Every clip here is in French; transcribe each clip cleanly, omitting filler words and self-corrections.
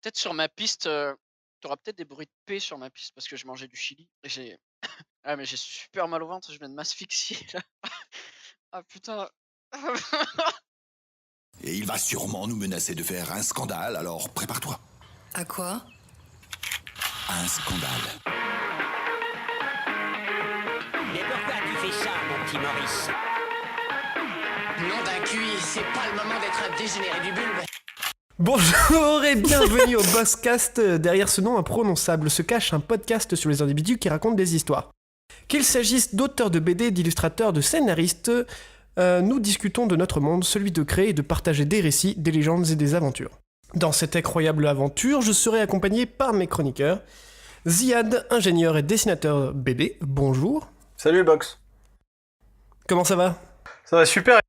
peut-être sur ma piste, tu peut-être des bruits de paix sur ma piste parce que je mangeais du chili et j'ai ah mais j'ai super mal au ventre, je viens de m'asphyxier là. Ah putain. Et il va sûrement nous menacer de faire un scandale, alors prépare-toi. À quoi? Un scandale. Mais pourquoi tu fais ça, mon petit Maurice? Nom d'un QI, c'est pas le moment d'être un dégénéré du bulbe. Bonjour et bienvenue au Bosscast. Derrière ce nom imprononçable se cache un podcast sur les individus qui racontent des histoires. Qu'il s'agisse d'auteurs de BD, d'illustrateurs, de scénaristes, nous discutons de notre monde, celui de créer et de partager des récits, des légendes et des aventures. Dans cette incroyable aventure, je serai accompagné par mes chroniqueurs. Ziad, ingénieur et dessinateur BD, bonjour. Salut Box. Comment ça va? Ça va super.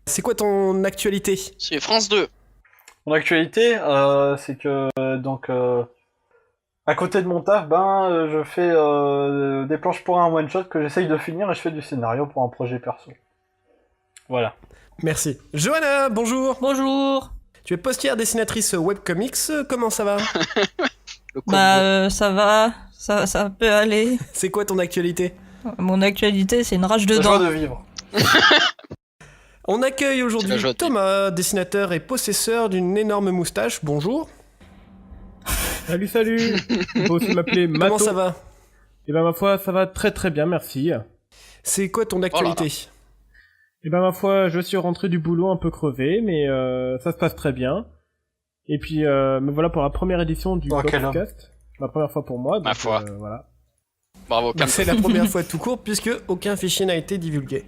C'est quoi ton actualité? C'est France 2. Mon actualité, c'est que à côté de mon taf, je fais des planches pour un one shot que j'essaye de finir et je fais du scénario pour un projet perso. Voilà. Merci. Johanna, bonjour. Bonjour. Tu es postière dessinatrice webcomics, comment ça va? Le combo. Ça va, ça peut aller. C'est quoi ton actualité? Mon actualité, c'est une rage de La joie dents. de vivre. On accueille C'est la aujourd'hui joie de Thomas, dessinateur et possesseur d'une énorme moustache. Bonjour. Salut, on peut aussi m'appeler Mato. Comment ça va? Et ben ma foi, ça va très très bien, merci. C'est quoi ton actualité? Et ben ma foi, je suis rentré du boulot un peu crevé, mais ça se passe très bien. Et puis me voilà pour la première édition du Oh, quel podcast. La première fois pour moi. Ma foi. Voilà. Bravo, Bah, c'est la première fois tout court puisque aucun fichier n'a été divulgué.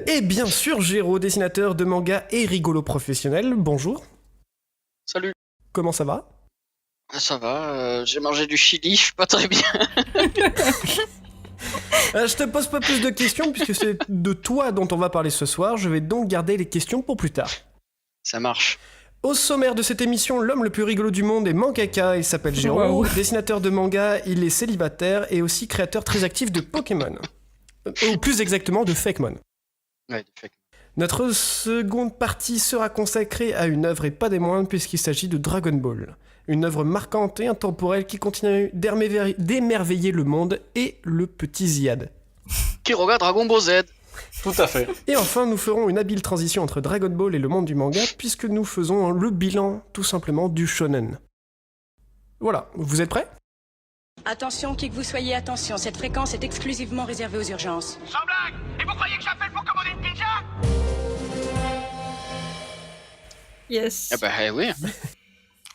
Et bien sûr, Géraud, dessinateur de manga et rigolo professionnel. Bonjour. Salut. Comment ça va? Ça va, j'ai mangé du chili, je suis pas très bien. Je te pose pas plus de questions puisque c'est de toi dont on va parler ce soir. Je vais donc garder les questions pour plus tard. Ça marche. Au sommaire de cette émission, l'homme le plus rigolo du monde est mangaka, il s'appelle Géraud, Wow. dessinateur de manga, il est célibataire et aussi créateur très actif de Pokémon. Ou plus exactement de Fakemon. Ouais, de fait. Notre seconde partie sera consacrée à une œuvre et pas des moindres puisqu'il s'agit de Dragon Ball. Une œuvre marquante et intemporelle qui continue d'émerveiller le monde et le petit Ziad. Qui regarde Dragon Ball Z? Tout à fait. Et enfin, nous ferons une habile transition entre Dragon Ball et le monde du manga puisque nous faisons le bilan tout simplement du shonen. Voilà, vous êtes prêts? Attention, qui que vous soyez, attention, cette fréquence est exclusivement réservée aux urgences. Sans blague. Et vous croyez que j'appelle pour commander une pizza? Yes. Ah bah oui.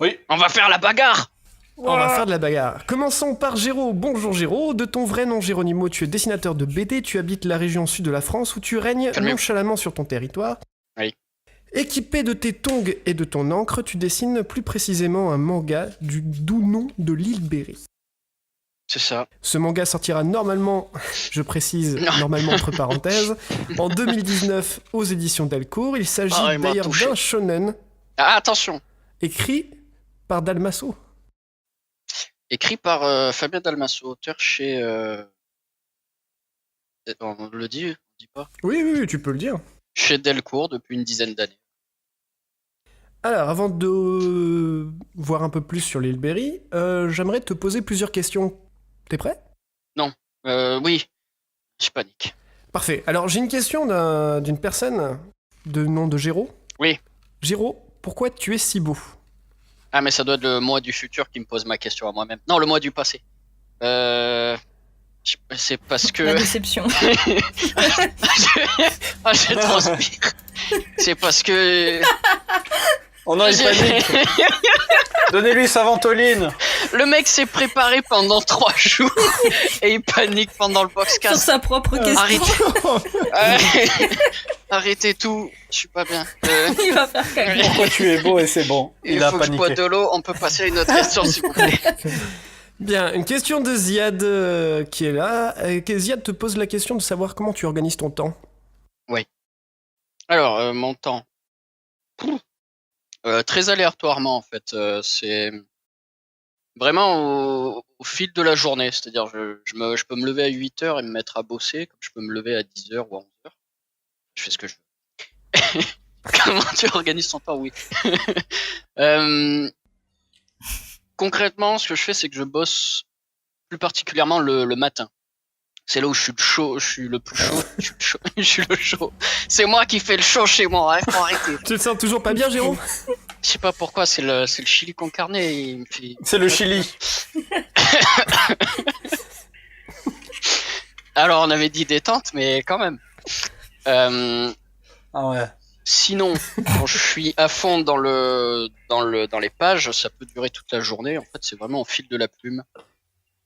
Oui. On va faire la bagarre. On va faire de la bagarre. Commençons par Géraud. Bonjour Géraud, de ton vrai nom Géronimo, tu es dessinateur de BD, tu habites la région sud de la France où tu règnes Calmez-vous. nonchalamment sur ton territoire. Oui. Équipé de tes tongs et de ton encre, tu dessines plus précisément un manga du doux nom de l'île Berry. C'est ça. Ce manga sortira normalement, je précise, Non. normalement entre parenthèses, en 2019 aux éditions Delcourt. Il s'agit Ah, il m'a d'ailleurs touché. d'un shonen Ah, attention. écrit par Dalmasso. Écrit par Fabien Dalmasso, auteur chez... On le dit? On dit pas? Oui, tu peux le dire. Chez Delcourt depuis une dizaine d'années. Alors, avant de voir un peu plus sur l'île Berry, j'aimerais te poser plusieurs questions. T'es prêt? Oui. Je panique. Parfait. Alors, j'ai une question d'une personne de nom de Géraud. Oui. Géraud, pourquoi tu es si beau? Ah, mais ça doit être le moi du futur qui me pose ma question à moi-même. Non, le moi du passé. C'est parce que... La déception. Ah, je transpire. C'est parce que... Oh non, il panique. Donnez-lui sa ventoline. Le mec s'est préparé pendant 3 jours et il panique pendant le Sur boxcast. sa propre question. Arrêtez tout, je suis pas bien. Il va faire caca. Pourquoi tu es beau et c'est bon. Il a faut que je bois paniqué. de l'eau, on peut passer à une autre question s'il vous plaît. Bien, une question de Ziad qui est là. Ziad te pose la question de savoir comment tu organises ton temps. Alors, mon temps. Très aléatoirement en fait. C'est vraiment au fil de la journée. C'est-à-dire, je peux me lever à 8h et me mettre à bosser, comme je peux me lever à 10h ou à 11h. Je fais ce que je veux. Comment tu organises ton temps, oui. Euh, Concrètement, ce que je fais, c'est que je bosse plus particulièrement le matin. C'est là où je suis le chaud, je suis le plus chaud, je suis le chaud. C'est moi qui fais le chaud chez moi, hein, faut arrêter. Tu te sens toujours pas bien, Jérôme? Je sais pas pourquoi, c'est le chili con carne, il me fait... C'est le Chili. Alors, on avait dit détente, mais quand même. Ah ouais. Sinon, quand je suis à fond dans les pages, ça peut durer toute la journée. En fait, c'est vraiment au fil de la plume.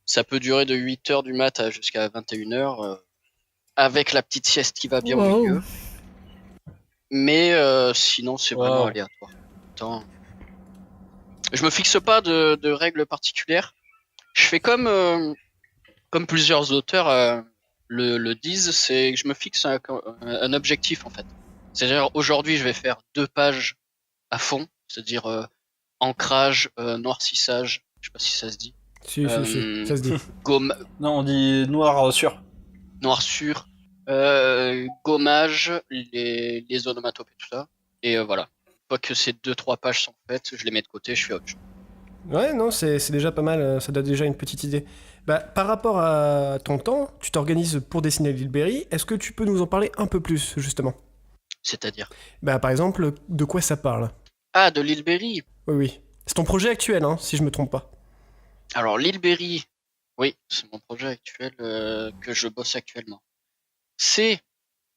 Ça peut durer de 8h du mat jusqu'à 21h, avec la petite sieste qui va bien au milieu. Mais sinon, c'est vraiment aléatoire. Attends. Je me fixe pas de règles particulières. Je fais comme plusieurs auteurs le disent, c'est que je me fixe un objectif en fait. C'est-à-dire aujourd'hui, je vais faire 2 pages à fond, c'est-à-dire ancrage, noircissage, je sais pas si ça se dit. Si, ça se dit. Non, on dit noir sûr. Noircure, gommage, les onomatopées, tout ça. Et voilà. Une fois que ces 2-3 pages sont faites, je les mets de côté, je fais autre chose. Ouais, non, c'est déjà pas mal, ça donne déjà une petite idée. Bah, par rapport à ton temps, tu t'organises pour dessiner Lil Berry, est-ce que tu peux nous en parler un peu plus, justement? C'est-à-dire? Bah, par exemple, de quoi ça parle? Ah, de Lil Berry. Oui, oui. C'est ton projet actuel, hein, si je me trompe pas. Alors, Lil Berry, oui, c'est mon projet actuel que je bosse actuellement. C'est,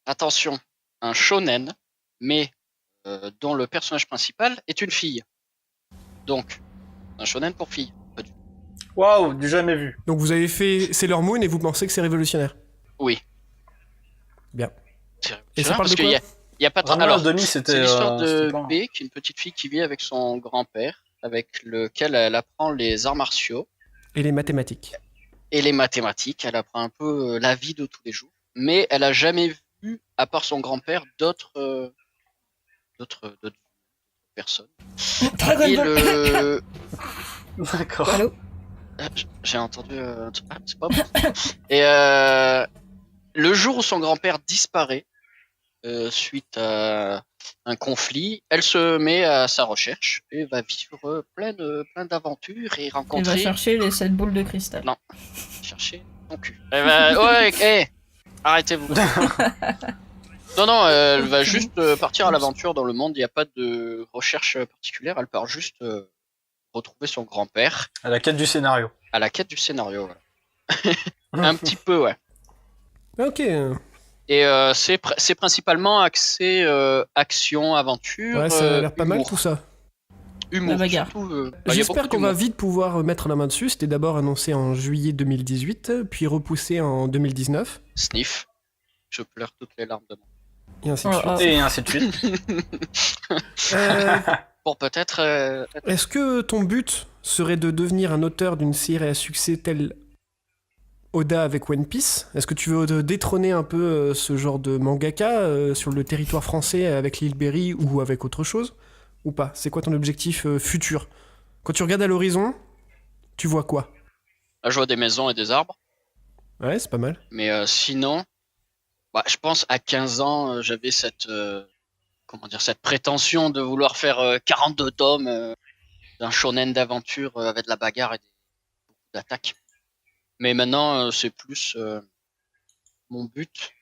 attention, un shonen, mais dont le personnage principal est une fille. Donc, un shonen pour filles. Waouh, du jamais vu. Donc vous avez fait Sailor Moon et vous pensez que c'est révolutionnaire? Oui. Bien. Et ça parle parce de quoi? Il y a pas de... Alors, Denis, c'était... c'est l'histoire de B, qui est une petite fille qui vit avec son grand-père, avec lequel elle apprend les arts martiaux. Et les mathématiques. Et les mathématiques, elle apprend un peu la vie de tous les jours. Mais elle a jamais vu, à part son grand-père, d'autres personnes. Et le... D'accord. Allô? J'ai entendu... Ah, c'est pas bon. Et le jour où son grand-père disparaît, suite à un conflit, elle se met à sa recherche et va vivre plein d'aventures et Il rencontrer... va chercher les 7 boules de cristal. Non, chercher ton cul. Elle va... Ouais, hey, arrêtez-vous. Non, elle va juste partir à l'aventure dans le monde, il n'y a pas de recherche particulière, elle part juste retrouver son grand-père. À la quête du scénario. À la quête du scénario, voilà. Un petit peu, ouais. Ok. Et c'est principalement axé action, aventure. Ouais, ça a l'air pas mal humour. tout ça. Humour, La bagarre. surtout, J'espère qu'on va vite pouvoir mettre la main dessus. C'était d'abord annoncé en juillet 2018, puis repoussé en 2019. Sniff. Je pleure toutes les larmes de mon... Et ainsi de suite. Et ainsi de suite. Pour peut-être... Est-ce que ton but serait de devenir un auteur d'une série à succès telle Oda avec One Piece? Est-ce que tu veux détrôner un peu ce genre de mangaka sur le territoire français avec Lil Berry ou avec autre chose? Ou pas? C'est quoi ton objectif futur? Quand tu regardes à l'horizon, tu vois quoi? Je vois des maisons et des arbres. Ouais, c'est pas mal. Mais sinon, bah, je pense à 15 ans, j'avais cette prétention de vouloir faire 42 tomes d'un shonen d'aventure avec de la bagarre et beaucoup d'attaques. Mais maintenant, c'est plus mon but,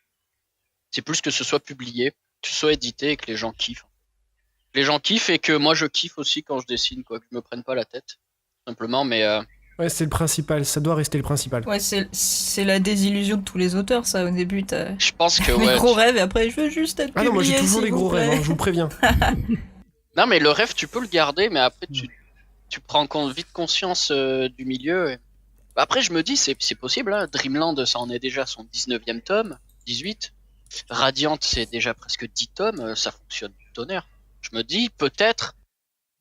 c'est plus que ce soit publié, que ce soit édité et que les gens kiffent. Les gens kiffent et que moi je kiffe aussi quand je dessine, quoi, que je me prenne pas la tête, simplement. Mais ouais, c'est le principal, ça doit rester le principal. Ouais, c'est la désillusion de tous les auteurs, ça. Au début, t'as je pense que les ouais. gros rêves et après, je veux juste être Ah non, moi j'ai publié, toujours s'il les vous gros rêves, plaît. hein, je vous préviens. Non, mais le rêve, tu peux le garder, mais après tu prends vite conscience du milieu. Bah, après, je me dis, c'est possible, hein. Dreamland, ça en est déjà son 19e tome, 18. Radiant, c'est déjà presque 10 tomes, ça fonctionne du tonnerre. Je me dis, peut-être,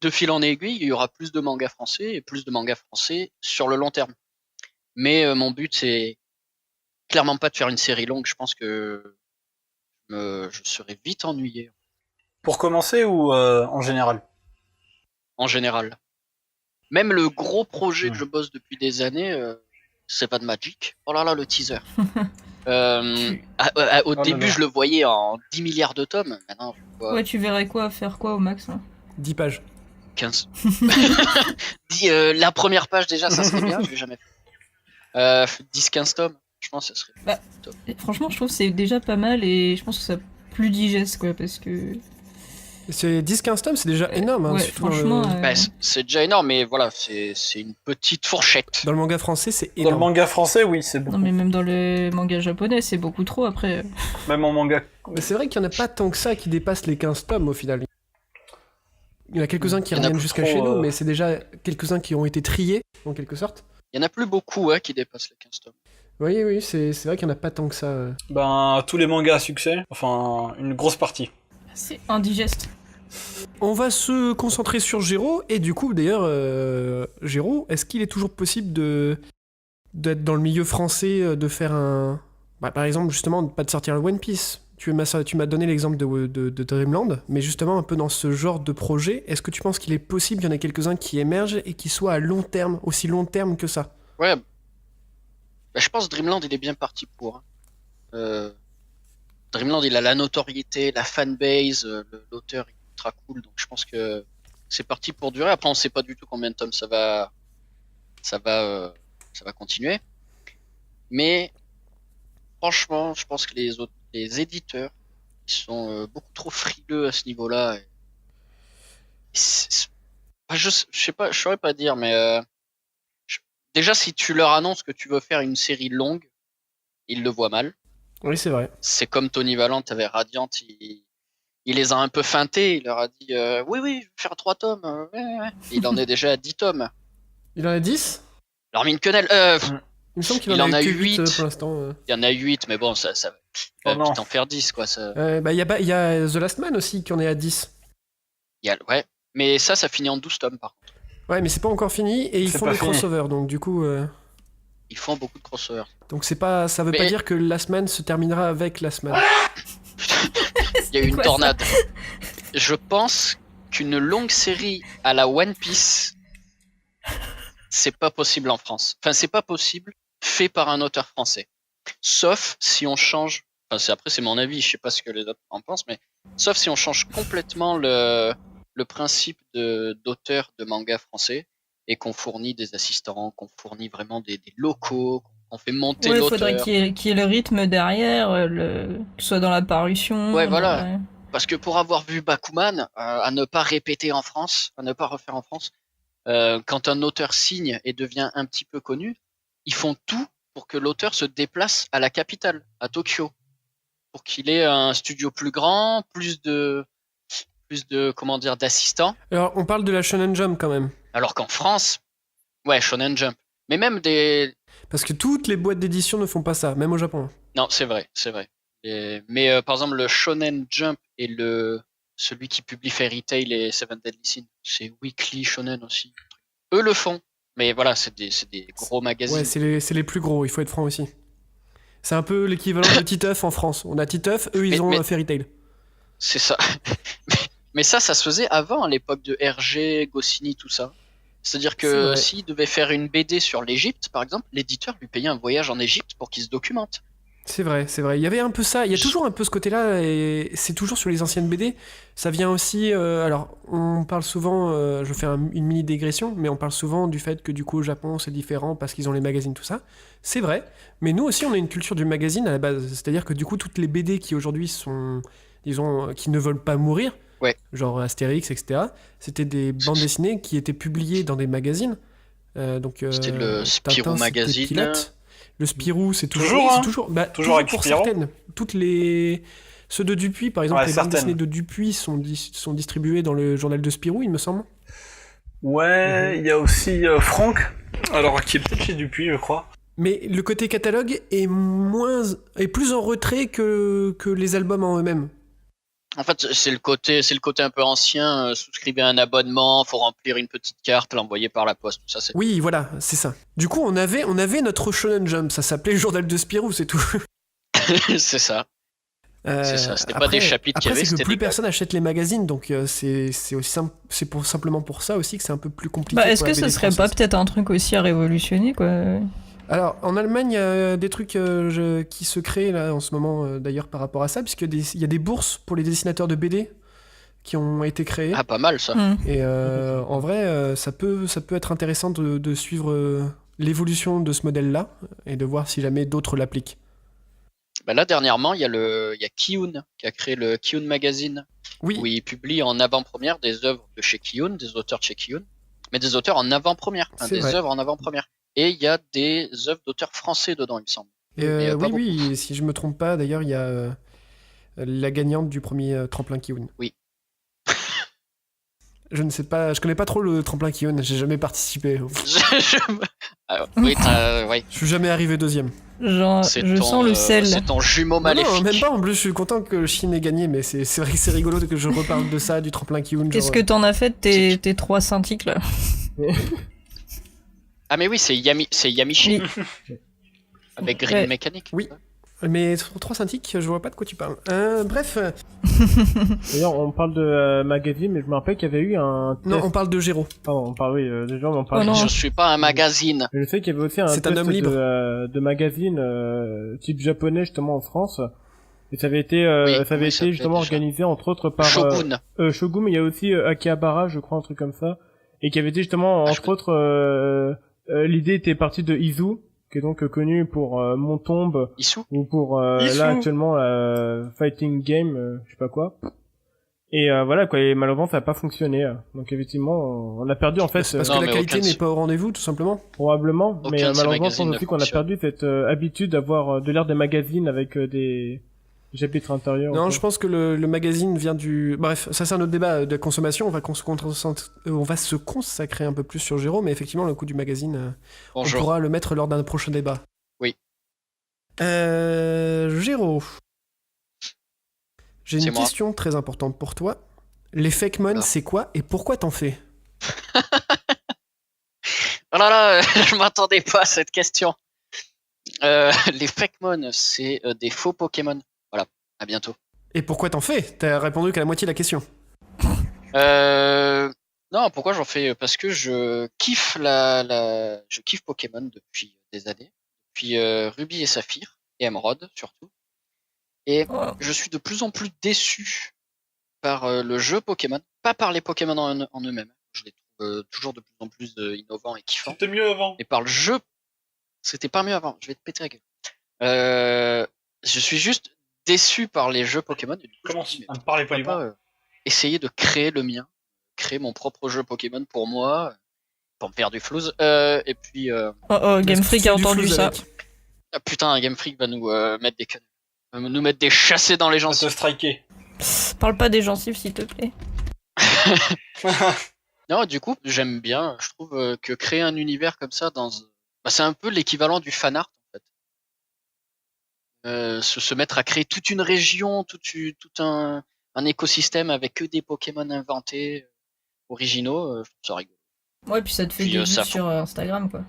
de fil en aiguille, il y aura plus de mangas français et plus de mangas français sur le long terme. Mais mon but, c'est clairement pas de faire une série longue. Je pense que je serais vite ennuyé. Pour commencer ou en général? En général. Même le gros projet que je bosse depuis des années, c'est pas de Magic. Oh là là, le teaser. Au non, début, non. je le voyais en 10 milliards de tomes. Maintenant, je vois Ouais, tu verrais quoi faire quoi au max hein 10 pages. 15. La première page, déjà, ça serait bien. Je l'ai jamais fait. 10-15 tomes. Je pense que ça serait Bah, top. Franchement, je trouve que c'est déjà pas mal et je pense que ça plus digeste quoi parce que. C'est 10-15 tomes, c'est déjà énorme. Hein, Ouais, surtout dans franchement. le... Bah, c'est déjà énorme, mais voilà, c'est une petite fourchette. Dans le manga français, c'est Dans le énorme. manga français, oui, c'est beaucoup. Non, mais même dans le manga japonais, c'est beaucoup trop après. Même en manga. Mais c'est vrai qu'il n'y en a pas tant que ça qui dépassent les 15 tomes au final. Il y en a quelques-uns qui Il y en a reviennent plus jusqu'à trop, chez nous, mais c'est déjà quelques-uns qui ont été triés, en quelque sorte. Il y en a plus beaucoup qui dépassent les 15 tomes. Oui, oui, c'est vrai qu'il n'y en a pas tant que ça. Ben, tous les mangas à succès, enfin, une grosse partie. C'est indigeste. On va se concentrer sur Géraud, et du coup, d'ailleurs, Géraud, est-ce qu'il est toujours possible d'être dans le milieu français, de faire un... Bah, par exemple, justement, de pas de sortir le One Piece. Tu m'as donné l'exemple de Dreamland, mais justement, un peu dans ce genre de projet, est-ce que tu penses qu'il est possible qu'il y en ait quelques-uns qui émergent et qui soient à long terme, aussi long terme que ça? Ouais. Bah, je pense que Dreamland, il est bien parti pour. Dreamland, il a la notoriété, la fanbase, l'auteur est ultra cool, donc je pense que c'est parti pour durer. Après, on sait pas du tout combien de tomes ça va continuer. Mais franchement, je pense que les éditeurs, ils sont beaucoup trop frileux à ce niveau-là. Je sais pas, je saurais pas dire, mais déjà, si tu leur annonces que tu veux faire une série longue, ils le voient mal. Oui, c'est vrai. C'est comme Tony Valent avec Radiant, il les a un peu feintés, il leur a dit oui, je vais faire 3 tomes. Ouais. Il en est déjà à 10 tomes. Il en a 10? Alors Mine Quenelle, Il me semble qu'il il en en a a que 8. 8 pour l'instant. il y en a 8, mais bon, ça Oh non. t'en faire 10, quoi. Ça... Bah, il y a The Last Man aussi qui en est à 10. Ouais, mais ça finit en 12 tomes, par contre. Ouais, mais c'est pas encore fini, et ils C'est font pas des fini. crossovers, donc du coup... Ils font beaucoup de crossovers. Donc c'est pas, ça veut pas Mais- dire que Last Man se terminera avec Last Man. Il y a eu une quoi, ça tornade. Je pense qu'une longue série à la One Piece, c'est pas possible en France. Enfin, c'est pas possible fait par un auteur français. Sauf si on change. Enfin, après, c'est mon avis, je sais pas ce que les autres en pensent, mais sauf si on change complètement le principe d'auteur de manga français et qu'on fournit des assistants, qu'on fournit vraiment des locaux, qu'on fait monter Ouais, il l'auteur. faudrait qu'il y ait le rythme derrière, que ce soit dans la parution. Ouais, voilà. Parce que pour avoir vu Bakuman, à ne pas répéter en France, à ne pas refaire en France, quand un auteur signe et devient un petit peu connu, ils font tout pour que l'auteur se déplace à la capitale, à Tokyo, pour qu'il ait un studio plus grand, plus de comment dire, d'assistants. Alors, on parle de la Shonen Jump quand même. Alors qu'en France, ouais, Shonen Jump. Mais même Parce que toutes les boîtes d'édition ne font pas ça, même au Japon. non, c'est vrai. Mais par exemple, le Shonen Jump et celui qui publie Fairy Tail et Seven Deadly Sins, c'est Weekly Shonen aussi. Eux le font, mais voilà, c'est des gros magazines. Ouais, c'est les plus gros, il faut être franc aussi. C'est un peu l'équivalent de Titeuf en France. On a Titeuf, eux ils ont mais- Fairy Tail. C'est ça. mais ça se faisait avant, à l'époque de Hergé, Goscinny, tout ça. C'est-à-dire C'est que vrai. s'il devait faire une BD sur l'Égypte, par exemple, l'éditeur lui payait un voyage en Égypte pour qu'il se documente. C'est vrai. Il y avait un peu ça, il y a toujours un peu ce côté-là, et c'est toujours sur les anciennes BD. Ça vient aussi... alors, on parle souvent, je fais une mini dégression, mais on parle souvent du fait que du coup au Japon c'est différent parce qu'ils ont les magazines, tout ça. C'est vrai, mais nous aussi on a une culture du magazine à la base. C'est-à-dire que du coup toutes les BD qui aujourd'hui sont, disons, qui ne veulent pas mourir, Ouais. genre Astérix, etc., c'était des bandes dessinées qui étaient publiées dans des magazines. C'était le Tintin, Spirou c'était Magazine. Pilote. Le Spirou, c'est toujours, Toujours, oui, c'est hein. toujours, Toujours avec pour Spirou. certaines. Toutes les ceux de Dupuis, par exemple, Ouais, les bandes certaines. dessinées de Dupuis sont distribuées dans le journal de Spirou, il me semble. Ouais, il y a aussi Franck, alors qui est peut-être chez Dupuis, je crois. Mais le côté catalogue est plus en retrait que les albums en eux-mêmes. En fait, c'est le côté un peu ancien. Souscrivez un abonnement, faut remplir une petite carte, l'envoyer par la poste. Tout ça, c'est. Oui, voilà, c'est ça. Du coup, on avait notre Shonen Jump, ça s'appelait le journal de Spirou, c'est tout. c'est ça. C'est ça, c'était pas des chapitres qu'il y après, avait, c'est que c'était plus des personne achète les magazines, donc c'est aussi simplement pour ça aussi que c'est un peu plus compliqué. Bah, est-ce pour que la ce BD serait pas française. peut-être un truc aussi à révolutionner, quoi? Alors, en Allemagne, il y a des trucs qui se créent là en ce moment, d'ailleurs, par rapport à ça, puisqu'il y a des bourses pour les dessinateurs de BD qui ont été créées. Ah, pas mal ça. Et en vrai, ça peut être intéressant de suivre l'évolution de ce modèle-là et de voir si jamais d'autres l'appliquent. Bah là, dernièrement, il y a Kiyun qui a créé le Kiyun Magazine, Oui, où il publie en avant-première des œuvres de chez Kiyun, des auteurs de chez Kiyun, mais des auteurs en avant-première, C'est des vrai. œuvres en avant-première. Et il y a des œuvres d'auteurs français dedans, il me semble. et, Mais pas oui, si je me trompe pas, d'ailleurs, il y a la gagnante du premier tremplin Kiyun. Oui. Je ne sais pas, je connais pas trop le tremplin Kiyun, j'ai jamais participé. Oui, ouais. Je suis jamais arrivé deuxième. Genre, je sens le sel. C'est ton jumeau Non, maléfique. même pas, en plus je suis content que Chine ait gagné, mais c'est vrai que c'est rigolo que je reparle de ça, du tremplin Kiyun. Qu'est-ce genre, que t'en as fait de tes 3 synthiques là? Ah mais oui, c'est Yamichi. Avec Green Ouais. Mechanic. Oui. Mais sur 3 synthiques, je vois pas de quoi tu parles. Bref, D'ailleurs, on parle de magazine, mais je me rappelle qu'il y avait eu un test... non, on parle de Géraud. Pardon, on parle, oui, déjà, on parle... Oh non. Je suis pas un magazine. Je sais qu'il y avait aussi un C'est un test homme libre. de magazine type japonais, justement, en France. Et ça avait été, Oui, ça avait comment il été s'appelait justement déjà organisé, entre autres, par... Shogun. Shogun, mais il y a aussi Akihabara, je crois, un truc comme ça. Et qui avait été justement, Ah, entre autres, l'idée était partie de Izu, qui est donc connu pour Montombe, Issou. ou pour Izu. là actuellement Fighting Game, je sais pas quoi. Et voilà quoi, et malheureusement ça a pas fonctionné. Donc effectivement, on a perdu en fait C'est parce Non, que la mais qualité aucun n'est pas au rendez-vous, tout simplement. probablement, Aucun mais de ces malheureusement je magazines pense ne aussi qu'on a fonctionne. perdu cette habitude d'avoir de l'ère des magazines avec des chapitres intérieurs. Non, quoi. je pense que le magazine vient du... Bref, ça c'est un autre débat de consommation, on va se consacrer un peu plus sur Géraud, mais effectivement le coup du magazine, on Bonjour. pourra le mettre lors d'un prochain débat. Oui. Géraud. J'ai C'est une moi. question très importante pour toi. Les fake mon, Ah. c'est quoi et pourquoi t'en fais? Oh là là, je m'attendais pas à cette question. Les Fakemon, c'est des faux Pokémon. Voilà, à bientôt. Et pourquoi t'en fais? T'as répondu qu'à la moitié de la question. Non, pourquoi j'en fais? Parce que je kiffe je kiffe Pokémon depuis des années. Depuis Ruby et Saphir, et Emerald surtout. Et Oh. je suis de plus en plus déçu par le jeu Pokémon, pas par les Pokémon en eux-mêmes. Je les trouve toujours de plus en plus innovants et kiffants. C'était mieux avant. Mais par le jeu, c'était pas mieux avant. Je vais te péter la gueule. Je suis juste déçu par les jeux Pokémon. Et du coup, Comment je me dis, à mais me parler pourquoi poliment. pas essayer de créer le mien, créer mon propre jeu Pokémon pour moi, pour me faire du flouze. Et puis, Oh, Game Freak a Du entendu flouze ça. avec. ah, putain, Game Freak va nous mettre des connes. Va nous mettre des chassés dans les gens. On va te striker. Parle pas des gencives, s'il te plaît. Non, du coup, j'aime bien. Je trouve que créer un univers comme ça c'est un peu l'équivalent du fanart en fait. Se mettre à créer toute une région, tout un écosystème avec que des Pokémon inventés, originaux, je trouve ça rigolo. Ouais, puis ça te fait Puis, des vues ça sur Instagram, quoi.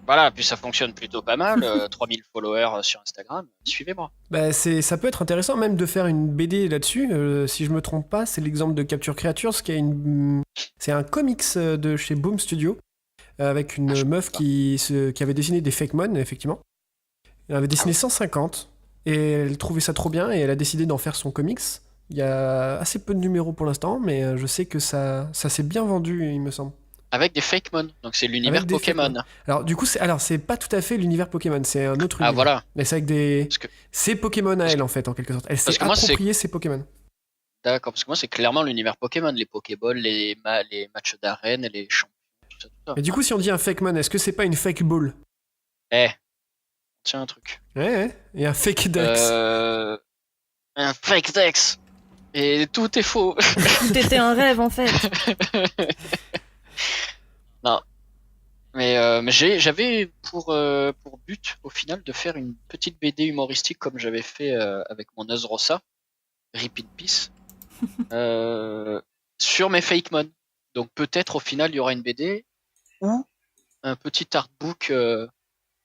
Voilà, puis ça fonctionne plutôt pas mal. 3000 followers sur Instagram. Suivez-moi. Bah, ça peut être intéressant même de faire une BD là-dessus. Si je me trompe pas, c'est l'exemple de Capture Creatures, c'est un comics de chez Boom Studio, avec une je meuf connais pas. qui avait dessiné des fake mon, effectivement. Elle avait dessiné 150, et elle trouvait ça trop bien, et elle a décidé d'en faire son comics. Il y a assez peu de numéros pour l'instant, mais je sais que ça s'est bien vendu, il me semble. Avec des Fakemon. Donc c'est l'univers Avec des Pokémon. Fakemon. Alors du coup, c'est pas tout à fait l'univers Pokémon, c'est un autre Ah univers. voilà. Mais c'est avec des... Parce que, C'est Pokémon à Parce elle, que- en fait, en quelque sorte. Elle parce s'est que moi, c'est- approprié ses Pokémon. d'accord, parce que moi c'est clairement l'univers Pokémon, les Pokéballs, les matchs d'arène, les champions, tout ça, tout ça. Mais du coup, si on dit un fake mon, est-ce que c'est pas une fake ball? Eh, tiens un truc. Ouais. Et un fake dex. Un fake Dex. Et tout est faux. Tout était un rêve, en fait. Non. Mais j'avais pour but au final de faire une petite BD humoristique comme j'avais fait avec mon Nuzrosa, Rip in Peace, sur mes Fakemon. Donc peut-être au final il y aura une BD ou un petit artbook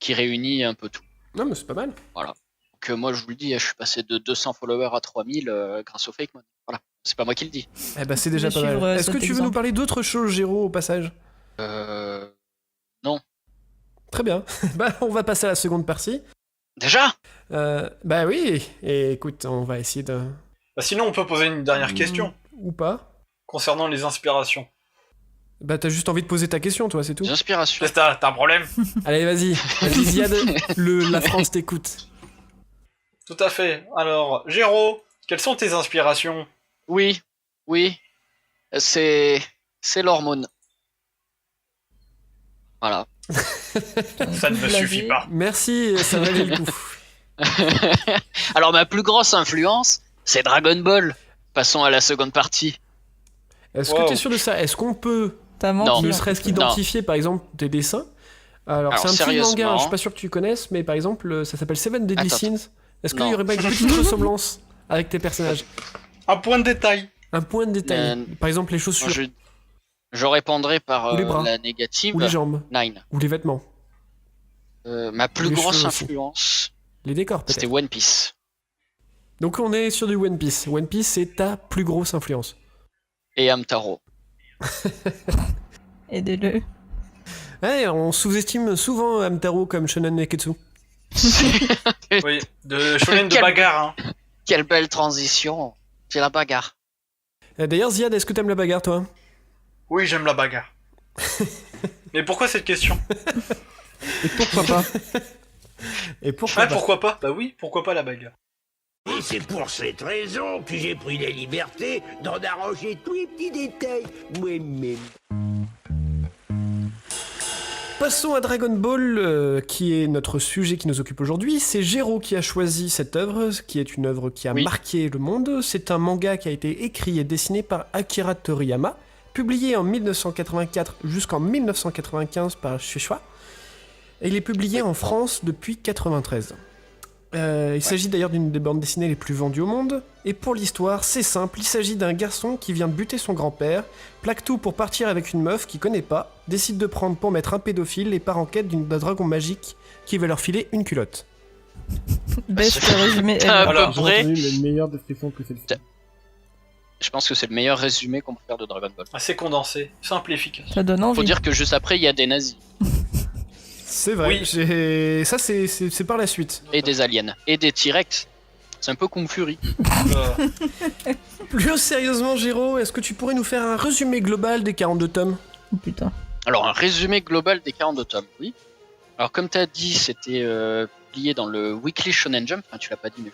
qui réunit un peu tout. Non, mais c'est pas mal. Donc moi je vous le dis, je suis passé de 200 followers à 3000 grâce au Fakemon. Voilà, c'est pas moi qui le dis. Eh ben, c'est déjà vais pas mal. suivre, Est-ce que cet tu veux exemple. nous parler d'autre chose, Géraud, au passage? Non. Très bien. Bah, on va passer à la seconde partie. Déjà? Bah oui, et écoute, on va essayer de... Bah, sinon, on peut poser une dernière question Ou pas. concernant les inspirations. Bah t'as juste envie de poser ta question, toi, c'est tout. Des inspirations. Qu'est-ce que t'as un problème? Allez, vas-y. Vas-y, Ziad, la France t'écoute. Tout à fait. Alors, Géraud, quelles sont tes inspirations? Oui, c'est l'hormone. Voilà. Ça ne me suffit pas. Merci, ça valait le coup. Alors ma plus grosse influence, c'est Dragon Ball. Passons à la seconde partie. Est-ce que t'es sûr de ça? Est-ce qu'on peut, T'as Non. menti. ne en serait-ce fait. qu'identifier, par exemple, des dessins? Alors c'est un petit sérieusement. manga, je suis pas sûr que tu connaisses, mais par exemple, ça s'appelle Seven Deadly Attends. Sins. Est-ce qu'il Non. y aurait pas une petite ressemblance avec tes personnages? Un point de détail. Un point de détail. Par exemple, les chaussures, Moi, je répondrai par Ou les bras. la négative. ou les jambes, Nine. ou les vêtements, Ma plus Les grosse cheveux aussi. influence, les décors c'était peut-être. One Piece. Donc on est sur du One Piece. One Piece, c'est ta plus grosse influence. Et Hamtaro. Aidez-le. Ouais, on sous-estime souvent Hamtaro comme Shonen Neketsu. Oui, de shonen de Quel- bagarre. Hein. Quelle belle transition. C'est la bagarre. D'ailleurs, Ziad, est-ce que t'aimes la bagarre, toi? Oui, j'aime la bagarre. Mais pourquoi cette question? Et pourquoi pas? Et pourquoi Ouais, pas? pourquoi pas? Bah oui, pourquoi pas la bagarre? Et c'est pour cette raison que j'ai pris la liberté d'en arranger tous les petits détails moi-même. Passons à Dragon Ball, qui est notre sujet qui nous occupe aujourd'hui. C'est Géraud qui a choisi cette œuvre, qui est une œuvre qui a Oui. marqué le monde. C'est un manga qui a été écrit et dessiné par Akira Toriyama, publié en 1984 jusqu'en 1995 par Shueisha. Et il est publié en France depuis 1993. Il s'agit d'ailleurs d'une des bandes dessinées les plus vendues au monde. Et pour l'histoire, c'est simple, il s'agit d'un garçon qui vient de buter son grand-père, plaque tout pour partir avec une meuf qu'il connaît pas, décide de prendre pour mettre un pédophile et part en quête d'un dragon magique qui va leur filer une culotte. Best résumé Ah, ever. Voilà. J'ai Vrai. entendu une meilleure description que celle-ci. Je pense que c'est le meilleur résumé qu'on peut faire de Dragon Ball. Assez condensé, simple et efficace. Ça donne envie. Faut dire que juste après, il y a des nazis. C'est vrai, Oui. ça c'est par la suite. Et des aliens. Et des T-Rex. C'est un peu Kung Fury. Euh, Plus sérieusement, Géraud, est-ce que tu pourrais nous faire un résumé global des 42 tomes? Oh, putain. Alors, un résumé global des 42 tomes, oui. Alors, comme tu as dit, c'était publié dans le Weekly Shonen Jump. Enfin, tu l'as pas dit, mais...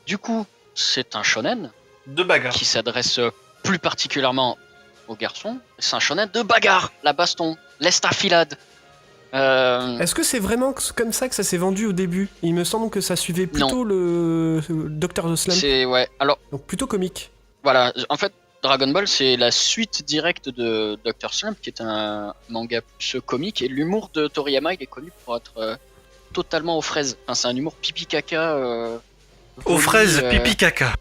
Du coup, c'est un shonen de bagarre. qui s'adresse plus particulièrement aux garçons. C'est un shonen de bagarre, la baston, l'estafilade. Est-ce que c'est vraiment comme ça que ça s'est vendu au début? Il me semble que ça suivait plutôt le Dr. Slump, C'est... Ouais, alors, donc plutôt comique. voilà. En fait, Dragon Ball, c'est la suite directe de Dr. Slump, qui est un manga plus comique. Et l'humour de Toriyama, il est connu pour être totalement aux fraises. Enfin, c'est un humour pipi-caca. Aux fraises, pipi caca.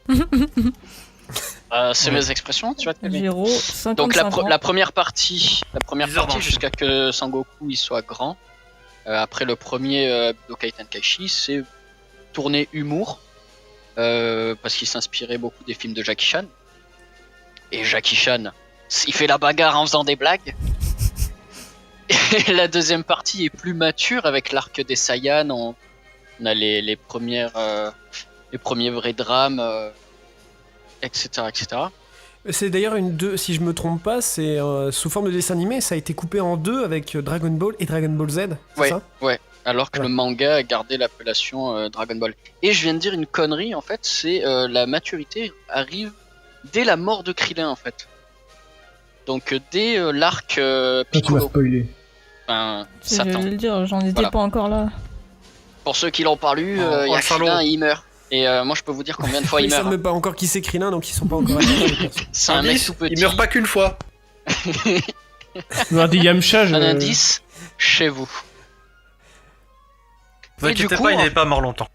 C'est mes expressions, tu vois. Géraud, 55 Donc ans. la première partie 10 heures dans le jusqu'à que Sangoku il soit grand. Après le premier Budokai Tenkaichi, c'est tourné humour parce qu'il s'inspirait beaucoup des films de Jackie Chan. Et Jackie Chan, il fait la bagarre en faisant des blagues. Et la deuxième partie est plus mature avec l'arc des Saiyans. On a les premiers vrais drames, etc., etc. C'est d'ailleurs si je me trompe pas, c'est sous forme de dessin animé, ça a été coupé en deux avec Dragon Ball et Dragon Ball Z, c'est Ouais, ça? ouais. Alors que Voilà. le manga a gardé l'appellation Dragon Ball. Et je viens de dire une connerie, en fait, c'est la maturité arrive dès la mort de Krillin, en fait. Donc dès l'arc Ah, tu m'as Piccolo, spoilé. enfin Je Satan. vais le dire, j'en étais Voilà. pas encore là. Pour ceux qui l'ont pas lu, Oh, il y a un salaud. Krillin et il meurt. Et moi je peux vous dire combien de fois Ils il savent meurt. même pas encore qui c'est Krillin, donc ils sont pas encore atteints, les persos. C'est un mec tout petit. Il meurt pas qu'une fois. On a dit Yamcha, Un indice chez vous. Vous Et du inquiétez coup, pas, il n'est pas mort longtemps.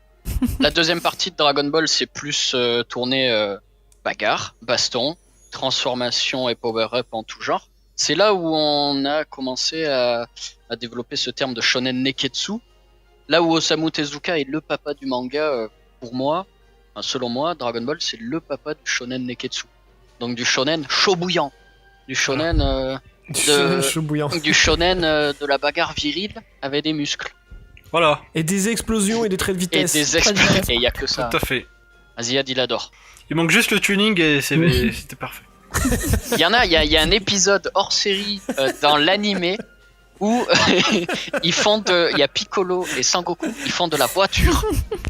La deuxième partie de Dragon Ball, c'est plus tourné bagarre, baston, transformation et power-up en tout genre. C'est là où on a commencé à développer ce terme de shonen neketsu. Là où Osamu Tezuka est le papa du manga, pour moi, enfin, selon moi, Dragon Ball, c'est le papa du shonen neketsu. Donc du shonen chaud bouillant. Du shonen Du shonen chaud bouillant. du shonen de la bagarre virile avec des muscles. Voilà, Et des explosions et des traits de Et vitesse. des explosions. Et il y a que ça. tout à fait. Aziad, il adore. Il manque juste le tuning et c'était parfait. Il y a un épisode hors série dans l'animé où il y a Piccolo et Sangoku, ils font de la voiture.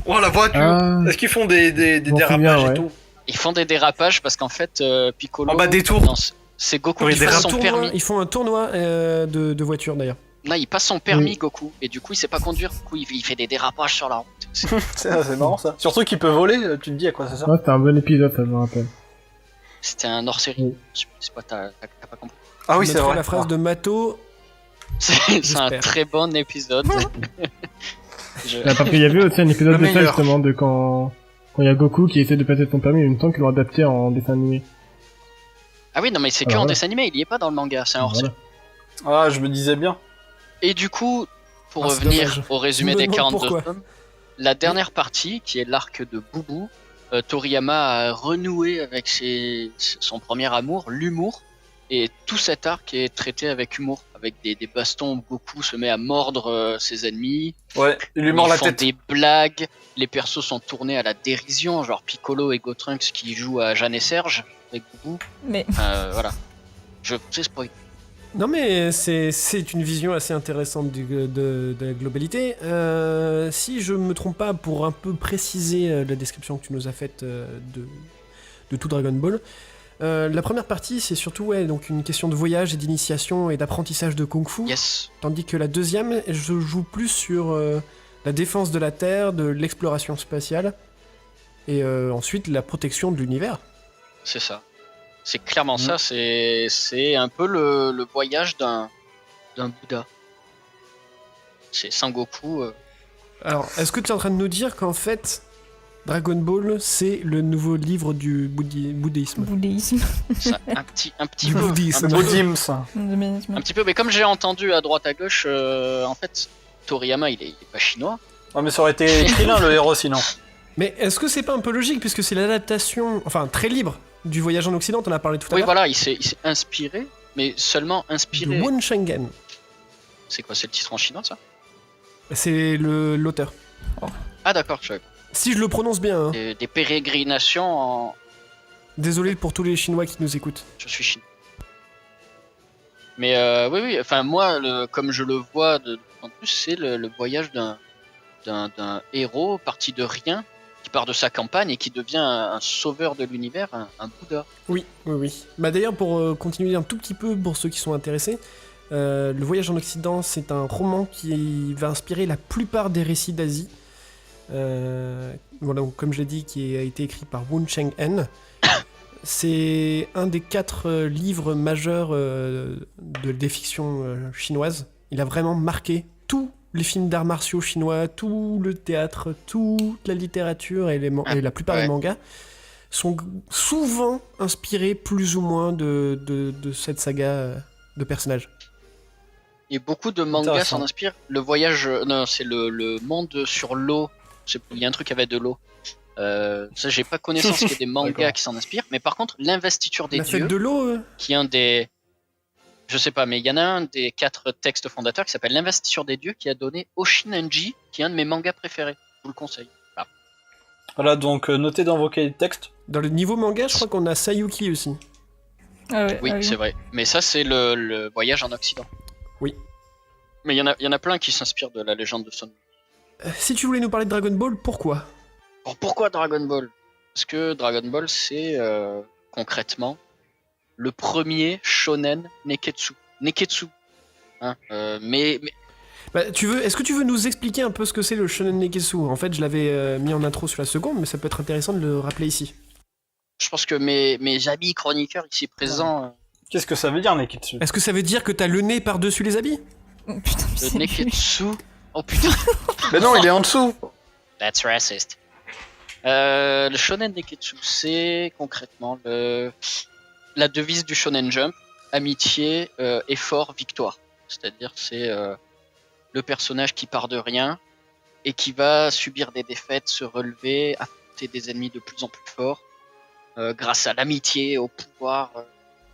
Oh, la voiture. Ah. Est-ce qu'ils font des Bon, dérapages ouais. et tout? Ils font des dérapages parce qu'en fait, Piccolo. En bas des tours. non, c'est Goku Oui, qui des passe son Tournoi- permis. Ils font un tournoi de voitures d'ailleurs. Là, il passe son permis, Goku. Et du coup, il sait pas conduire. Du coup, il fait des dérapages sur la route. C'est marrant ça. Surtout qu'il peut voler, tu te dis à quoi ça sert. Ouais, c'était un bon épisode, ça je me rappelle. C'était un hors série. Oui. Je sais pas, t'as pas compris. Ah oui, Je c'est mettrai vrai. la phrase de Mato. C'est un J'espère. très bon épisode. Parce qu'il y avait aussi un épisode Le de ça meilleur. justement, de quand il y a Goku qui essaie de passer son permis en même temps qu'ils l'ont adapté en dessin animé. Ah oui, non, mais c'est que Ah, en voilà. dessin animé, il y est pas dans le manga, c'est un hors série. Voilà. Ah, je me disais bien. Et du coup, pour Ah, c'est revenir dommage. au résumé Je me des demande 42 pourquoi. tomes, la dernière partie, qui est l'arc de Boubou, Toriyama a renoué avec son premier amour, l'humour, et tout cet arc est traité avec humour, avec des bastons où Goku se met à mordre ses ennemis, Ouais, il lui mord ils la font tête. des blagues, les persos sont tournés à la dérision, genre Piccolo et Gotrunks qui jouent à Jeanne et Serge avec Boubou, Mais voilà. Je sais spoil. Non mais c'est une vision assez intéressante de la globalité. Si je me trompe pas, pour un peu préciser la description que tu nous as faite de tout Dragon Ball, la première partie c'est surtout donc une question de voyage et d'initiation et d'apprentissage de Kung Fu, Yes. tandis que la deuxième, je joue plus sur la défense de la Terre, de l'exploration spatiale, et ensuite la protection de l'univers. C'est ça. C'est clairement ça, c'est un peu le voyage d'un Bouddha. C'est Sangoku. Alors, est-ce que tu es en train de nous dire qu'en fait, Dragon Ball, c'est le nouveau livre du bouddhisme? bouddhisme. Ça, un petit Du peu. bouddhisme. Un, Bodims, ça. petit peu, mais comme j'ai entendu à droite à gauche, en fait, Toriyama il est pas chinois. Ah, mais ça aurait été Krillin le héros sinon. Mais est-ce que c'est pas un peu logique, puisque c'est l'adaptation, enfin très libre, du voyage en Occident, on en a parlé tout à Oui, l'heure, voilà, il s'est inspiré, mais seulement de inspiré. Wen Shengen. C'est quoi, c'est le titre en chinois ça? C'est l'auteur. Ah d'accord, je savais pas. Si je le prononce bien, hein. Des pérégrinations en. Désolé pour tous les Chinois qui nous écoutent. Je suis chinois. Mais oui, enfin moi, comme je le vois en plus, c'est le voyage d'un héros parti de rien, qui part de sa campagne et qui devient un sauveur de l'univers, un Bouddha. Oui. Bah d'ailleurs, pour continuer un tout petit peu, pour ceux qui sont intéressés, Le Voyage en Occident, c'est un roman qui va inspirer la plupart des récits d'Asie. Voilà, donc, comme je l'ai dit, qui a été écrit par Wen Cheng-en. C'est un des 4 livres majeurs des fictions chinoises. Il a vraiment marqué tous les films d'arts martiaux chinois, tout le théâtre, toute la littérature et la plupart des mangas sont souvent inspirés plus ou moins de cette saga de personnages. Et beaucoup de mangas Intéressant. s'en inspirent. Le voyage, non, c'est le monde sur l'eau. Il y a un truc avec de l'eau. Ça, j'ai pas connaissance qu'il y ait des mangas D'accord. qui s'en inspirent. Mais par contre, l'investiture des La dieux, fête de l'eau, qui est un des, je sais pas, mais il y en a un des 4 textes fondateurs qui s'appelle l'investiture des dieux, qui a donné Oshinanji, qui est un de mes mangas préférés. Je vous le conseille. Voilà. Voilà, donc notez dans vos cahiers de texte. dans le niveau manga, je crois qu'on a Sayuki aussi. Ah ouais, Oui, ah c'est vrai. Mais ça, c'est le voyage en Occident. Oui. Mais il y en a plein qui s'inspirent de la légende de Son. Si tu voulais nous parler de Dragon Ball, pourquoi? Alors pourquoi Dragon Ball? Parce que Dragon Ball, c'est concrètement le premier shonen neketsu. Neketsu. Hein, mais Bah, est-ce que tu veux nous expliquer un peu ce que c'est le Shonen Neketsu? En fait, je l'avais mis en intro sur la seconde, mais ça peut être intéressant de le rappeler ici. je pense que mes amis chroniqueurs ici présents, Qu'est-ce que ça veut dire, Neketsu? Est-ce que ça veut dire que t'as le nez par-dessus les habits? Oh, putain, mais le c'est neketsu. Oh putain, Mais non, il est en dessous. that's racist. Le shonen neketsu, c'est concrètement la devise du shonen jump: amitié, effort, victoire. C'est-à-dire c'est le personnage qui part de rien et qui va subir des défaites, se relever, affronter des ennemis de plus en plus forts grâce à l'amitié, au pouvoir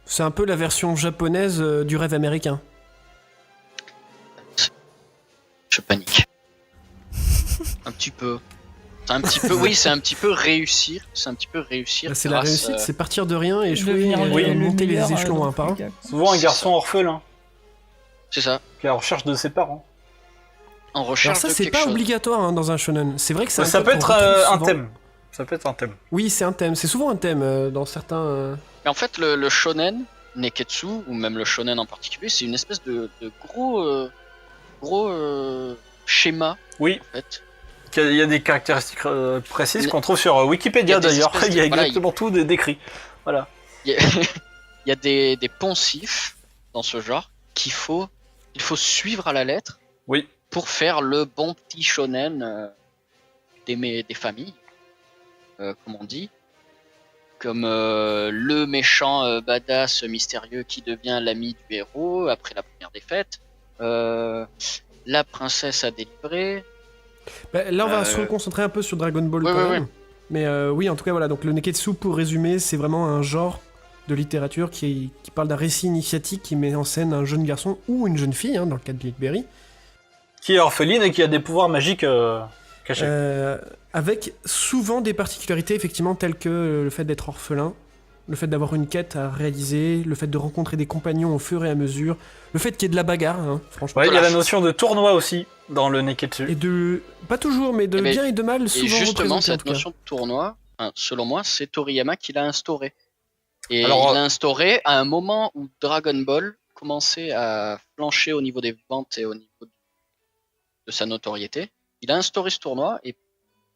C'est un peu la version japonaise du rêve américain. Je panique. Un petit peu. C'est un petit peu, oui, c'est un petit peu réussir. C'est un petit peu réussir. Bah, c'est la grâce, réussite, c'est partir de rien et jouer, Devenir et le monter meilleur, les échelons dans un par tous un. les cas. Souvent un C'est garçon ça. orphelin, C'est ça. qui est à la recherche de ses parents. En Alors recherche ça, de c'est quelque pas chose. obligatoire hein, dans un shonen. C'est vrai que c'est un Ça code peut qu'on être retrouve un souvent. thème. Ça peut être un thème. Oui, c'est un thème. C'est souvent un thème dans certains... Mais en fait, le shonen, Neketsu, ou même le shonen en particulier, c'est une espèce de gros schéma, Oui, en fait. il y a des caractéristiques précises Mais- qu'on trouve sur Wikipédia il y a des d'ailleurs. espèces Il y a de- voilà, exactement tout décrit. Voilà. Il y a, il y a des poncifs dans ce genre il faut suivre à la lettre Oui. pour faire le bon petit shonen des familles, comme on dit. Comme le méchant badass mystérieux qui devient l'ami du héros après la première défaite. La princesse a délivré. Bah, là, on va se reconcentrer un peu sur Dragon Ball Ouais, quand ouais, même. ouais. Mais oui, en tout cas, voilà. Donc le Neketsu, pour résumer, c'est vraiment un genre de littérature qui parle d'un récit initiatique qui met en scène un jeune garçon ou une jeune fille, hein, dans le cas de Lickberry. Qui est orpheline et qui a des pouvoirs magiques cachés. Avec souvent des particularités, effectivement, telles que le fait d'être orphelin, le fait d'avoir une quête à réaliser, le fait de rencontrer des compagnons au fur et à mesure, le fait qu'il y ait de la bagarre, hein, franchement. Ouais, il y a la notion de tournoi aussi dans le Neketsu. Et de... Pas toujours, mais de Eh ben, bien et de mal, souvent Et justement, représenté, en cette tout cas. notion de tournoi, hein, selon moi, c'est Toriyama qui l'a instauré. Et Alors, il l'a instauré à un moment où Dragon Ball commençait à flancher au niveau des ventes et au niveau de sa notoriété. Il a instauré ce tournoi et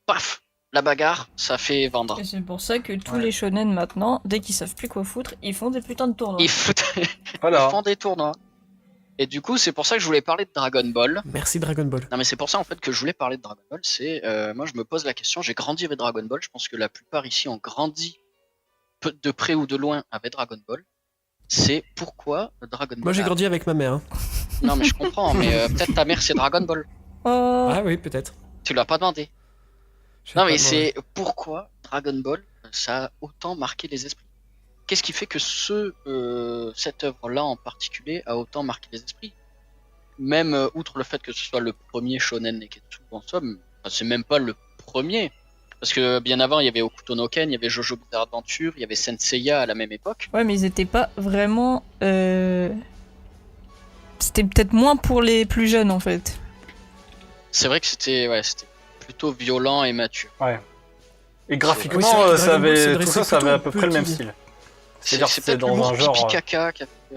paf, la bagarre, ça fait vendre. Et c'est pour ça que tous les shonen maintenant, dès qu'ils savent plus quoi foutre, ils font des putains de tournois. Ils Voilà. font des tournois. Et du coup, c'est pour ça que je voulais parler de Dragon Ball. Merci Dragon Ball. Non mais c'est pour ça en fait que je voulais parler de Dragon Ball. C'est moi je me pose la question. J'ai grandi avec Dragon Ball. Je pense que la plupart ici ont grandi de près ou de loin avec Dragon Ball. C'est pourquoi Dragon Ball. Moi, j'ai grandi avec ma mère. Hein. Non mais je comprends. Mais peut-être ta mère c'est Dragon Ball. Oh, Ah oui, peut-être. Tu l'as pas demandé. Je sais Non pas, mais moi. c'est pourquoi Dragon Ball ça a autant marqué les esprits. Qu'est-ce qui fait que cette œuvre-là en particulier a autant marqué les esprits? Même outre le fait que ce soit le premier shonen Neketsu en somme, c'est même pas le premier. Parce que bien avant, il y avait Hokuto no Ken, il y avait Jojo Bizarre Adventure, il y avait Senseiya à la même époque. ouais, mais ils étaient pas vraiment. C'était peut-être moins pour les plus jeunes en fait. C'est vrai que c'était plutôt violent et mature. Et Oui, graphiquement, c'est vrai que ça Dragon Ball avait, s'adressait tout ça, ça avait à peu plutôt près le aux même petits. style. C'est C'est-à-dire que c'était peut-être dans l'humour un genre, pipi caca qui a fait,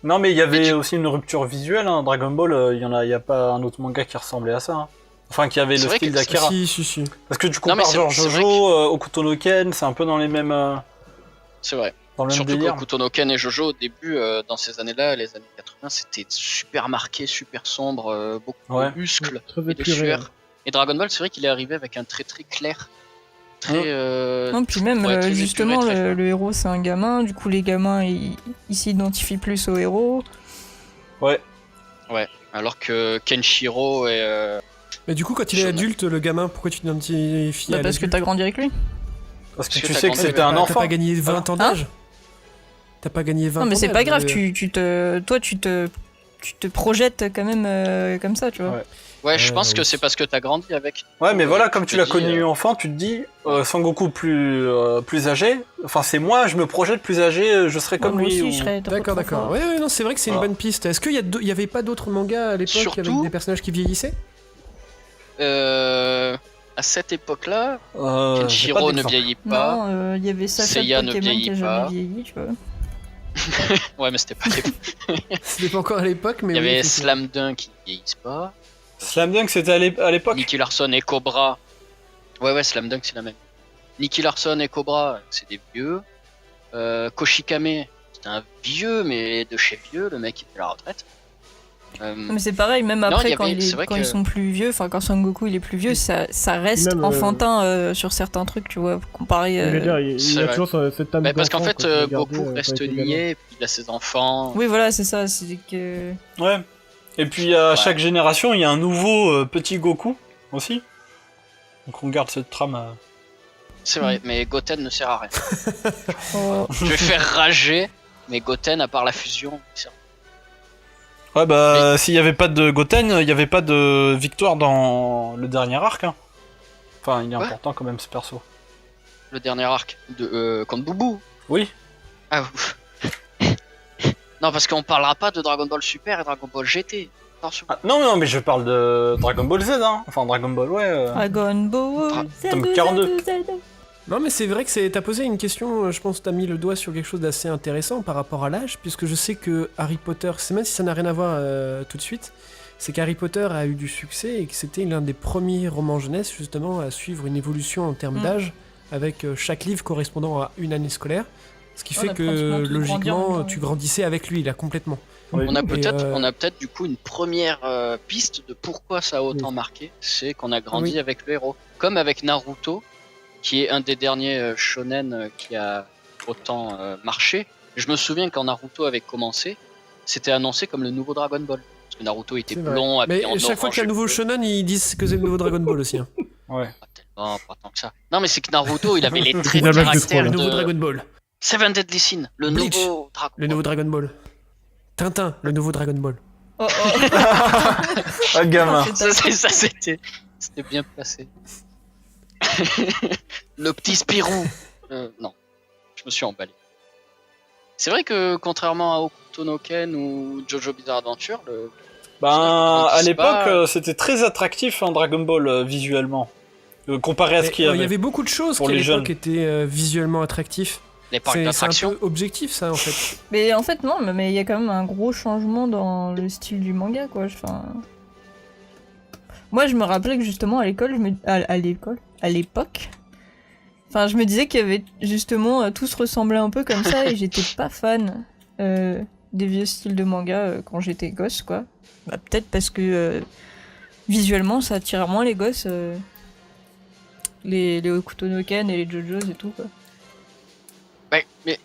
Non, mais il y avait Mais tu- aussi une rupture visuelle. Hein. Dragon Ball, il y a pas un autre manga qui ressemblait à ça. Hein. Enfin, qui avait C'est le vrai style que- d'Akira. Si. Parce que tu Non, mais compares c'est- genre c'est vrai Jojo, Hokuto no Ken, c'est un peu dans les mêmes, C'est vrai. dans le même Surtout que délire. Hokuto no Ken et Jojo au début, dans ces années-là, les années 80, c'était super marqué, super sombre, beaucoup Ouais. de muscles Très et de épuré, sueur. Et Dragon Ball, c'est vrai qu'il est arrivé avec un trait très clair. Très. Non, puis même, ouais, très justement, épuré, très fin. le héros c'est un gamin, du coup les gamins ils s'identifient plus au héros. Ouais. Alors que Kenshiro et. Mais du coup, quand il est Shonen. adulte, le gamin, pourquoi tu t'identifies Bah, à parce que l'adulte? t'as grandi avec lui. Parce que Parce que tu t'as sais que grandi c'était avec- un T'as enfant. pas gagné 20 ans d'âge? T'as pas gagné 20 ans Non, mais c'est pas d'âge, grave, tu te projettes quand même comme ça, tu vois. Ouais. Ouais, je pense oui. que c'est parce que t'as grandi avec. Ouais, mais voilà, comme tu te l'as dis, connu enfant, tu te dis, Sangoku plus âgé, enfin c'est moi, je me projette plus âgé, je serais comme moi lui. aussi, ou- je serais trop, D'accord, trop d'accord. fort. Ouais, non, c'est vrai que c'est une Voilà. bonne piste. Est-ce qu'il y avait pas d'autres mangas à l'époque avec Surtout- des personnages qui vieillissaient? À cette époque-là, j'ai pas Kenshiro ne d'exemple. vieillit pas. Non, il y avait Sacha Seiya de ne Pokémon qui vieillit a pas. jamais vieilli, tu vois. Ouais, mais c'était pas l'époque. C'était pas encore à l'époque, mais Il y oui, avait effectivement. Slam Dunk qui ne vieillissent pas. Slam Dunk, c'était à l'époque. Nicky Larson et Cobra. Ouais, Slam Dunk, c'est la même. Nicky Larson et Cobra, c'est des vieux. Koshikame, c'est un vieux, mais de chez vieux, le mec qui fait la retraite. Non, mais c'est pareil, même Non, après, il y quand, avait- c'est vrai quand que- ils sont plus vieux, enfin quand Sangoku il est plus vieux, ça reste Même, enfantin sur certains trucs, tu vois, comparé. Je veux dire, il c'est y a vrai. toujours cette âme Bah, parce qu'en d'enfant, fait, quoi, qu'il a gardé, Goku quand reste il était gamin. niais, puis il a ses enfants. Oui, voilà, c'est ça, c'est que. Ouais. Et puis à Ouais. chaque génération, il y a un nouveau petit Goku aussi. Donc on garde cette trame. C'est vrai, mais Goten ne sert à rien. Oh. Je vais faire rager, mais Goten, à part la fusion, il sert. Ouais, bah, s'il y avait pas de Goten, il y avait pas de victoire dans le dernier arc. Hein. Enfin, il est Ouais. important quand même ce perso. Le dernier arc de contre Boubou. Oui. Ah ouf. Non, parce qu'on parlera pas de Dragon Ball Super et Dragon Ball GT. Attention. Ah, non, mais je parle de Dragon Ball Z, hein. Enfin, Dragon Ball, ouais. Dragon Ball. Tome 42. Non, mais c'est vrai que t'as posé une question, je pense que t'as mis le doigt sur quelque chose d'assez intéressant par rapport à l'âge, puisque je sais que Harry Potter, c'est même si ça n'a rien à voir tout de suite, c'est qu'Harry Potter a eu du succès et que c'était l'un des premiers romans jeunesse justement à suivre une évolution en termes d'âge, avec chaque livre correspondant à une année scolaire, ce qui fait On a que pratiquement tous grandi en même logiquement temps, tu oui. grandissais avec lui là complètement. Oui. On a Et, peut-être du coup une première piste de pourquoi ça a autant marqué, c'est qu'on a grandi Oui. avec le héros. Comme avec Naruto, qui est un des derniers shonen qui a autant marché. Je me souviens quand Naruto avait commencé, c'était annoncé comme le nouveau Dragon Ball. Parce que Naruto était C'est vrai. blond, habillé en Mais chaque fois qu'il y a un nouveau shonen, ils disent que c'est le nouveau Dragon Ball aussi. Hein. Ouais. Non, pas tant que ça. Non, mais c'est que Naruto, il avait les traits La de blague de caractère Le de nouveau Dragon Ball. Seven Deadly Sins, le Bleach, nouveau Dragon Le nouveau Dragon Ball. Tintin, le nouveau Dragon Ball. Oh, oh. Ah, gamin. Ça, c'était bien placé. Le petit Spirou. Non, je me suis emballé. C'est vrai que contrairement à Hokuto no Ken ou Jojo Bizarre Adventure, Ben, à grandissent l'époque, pas. c'était très attractif, hein, Dragon Ball, visuellement. Comparé à ce qu'il y Il avait. y avait beaucoup de choses Pour qui à les l'époque jeunes. étaient visuellement attractifs. les parcs C'est un d'attractions. peu objectif ça en fait. Mais en fait, non, mais il y a quand même un gros changement dans le style du manga, quoi. Enfin... Moi, je me rappelais que justement à l'école, à l'époque, enfin, je me disais qu'il y avait justement tout se ressemblait un peu comme ça et j'étais pas fan des vieux styles de manga quand j'étais gosse, quoi. Bah, peut-être parce que visuellement, ça attirait moins les gosses, les Hokuto no Ken et les JoJo's et tout, quoi. Ouais, mais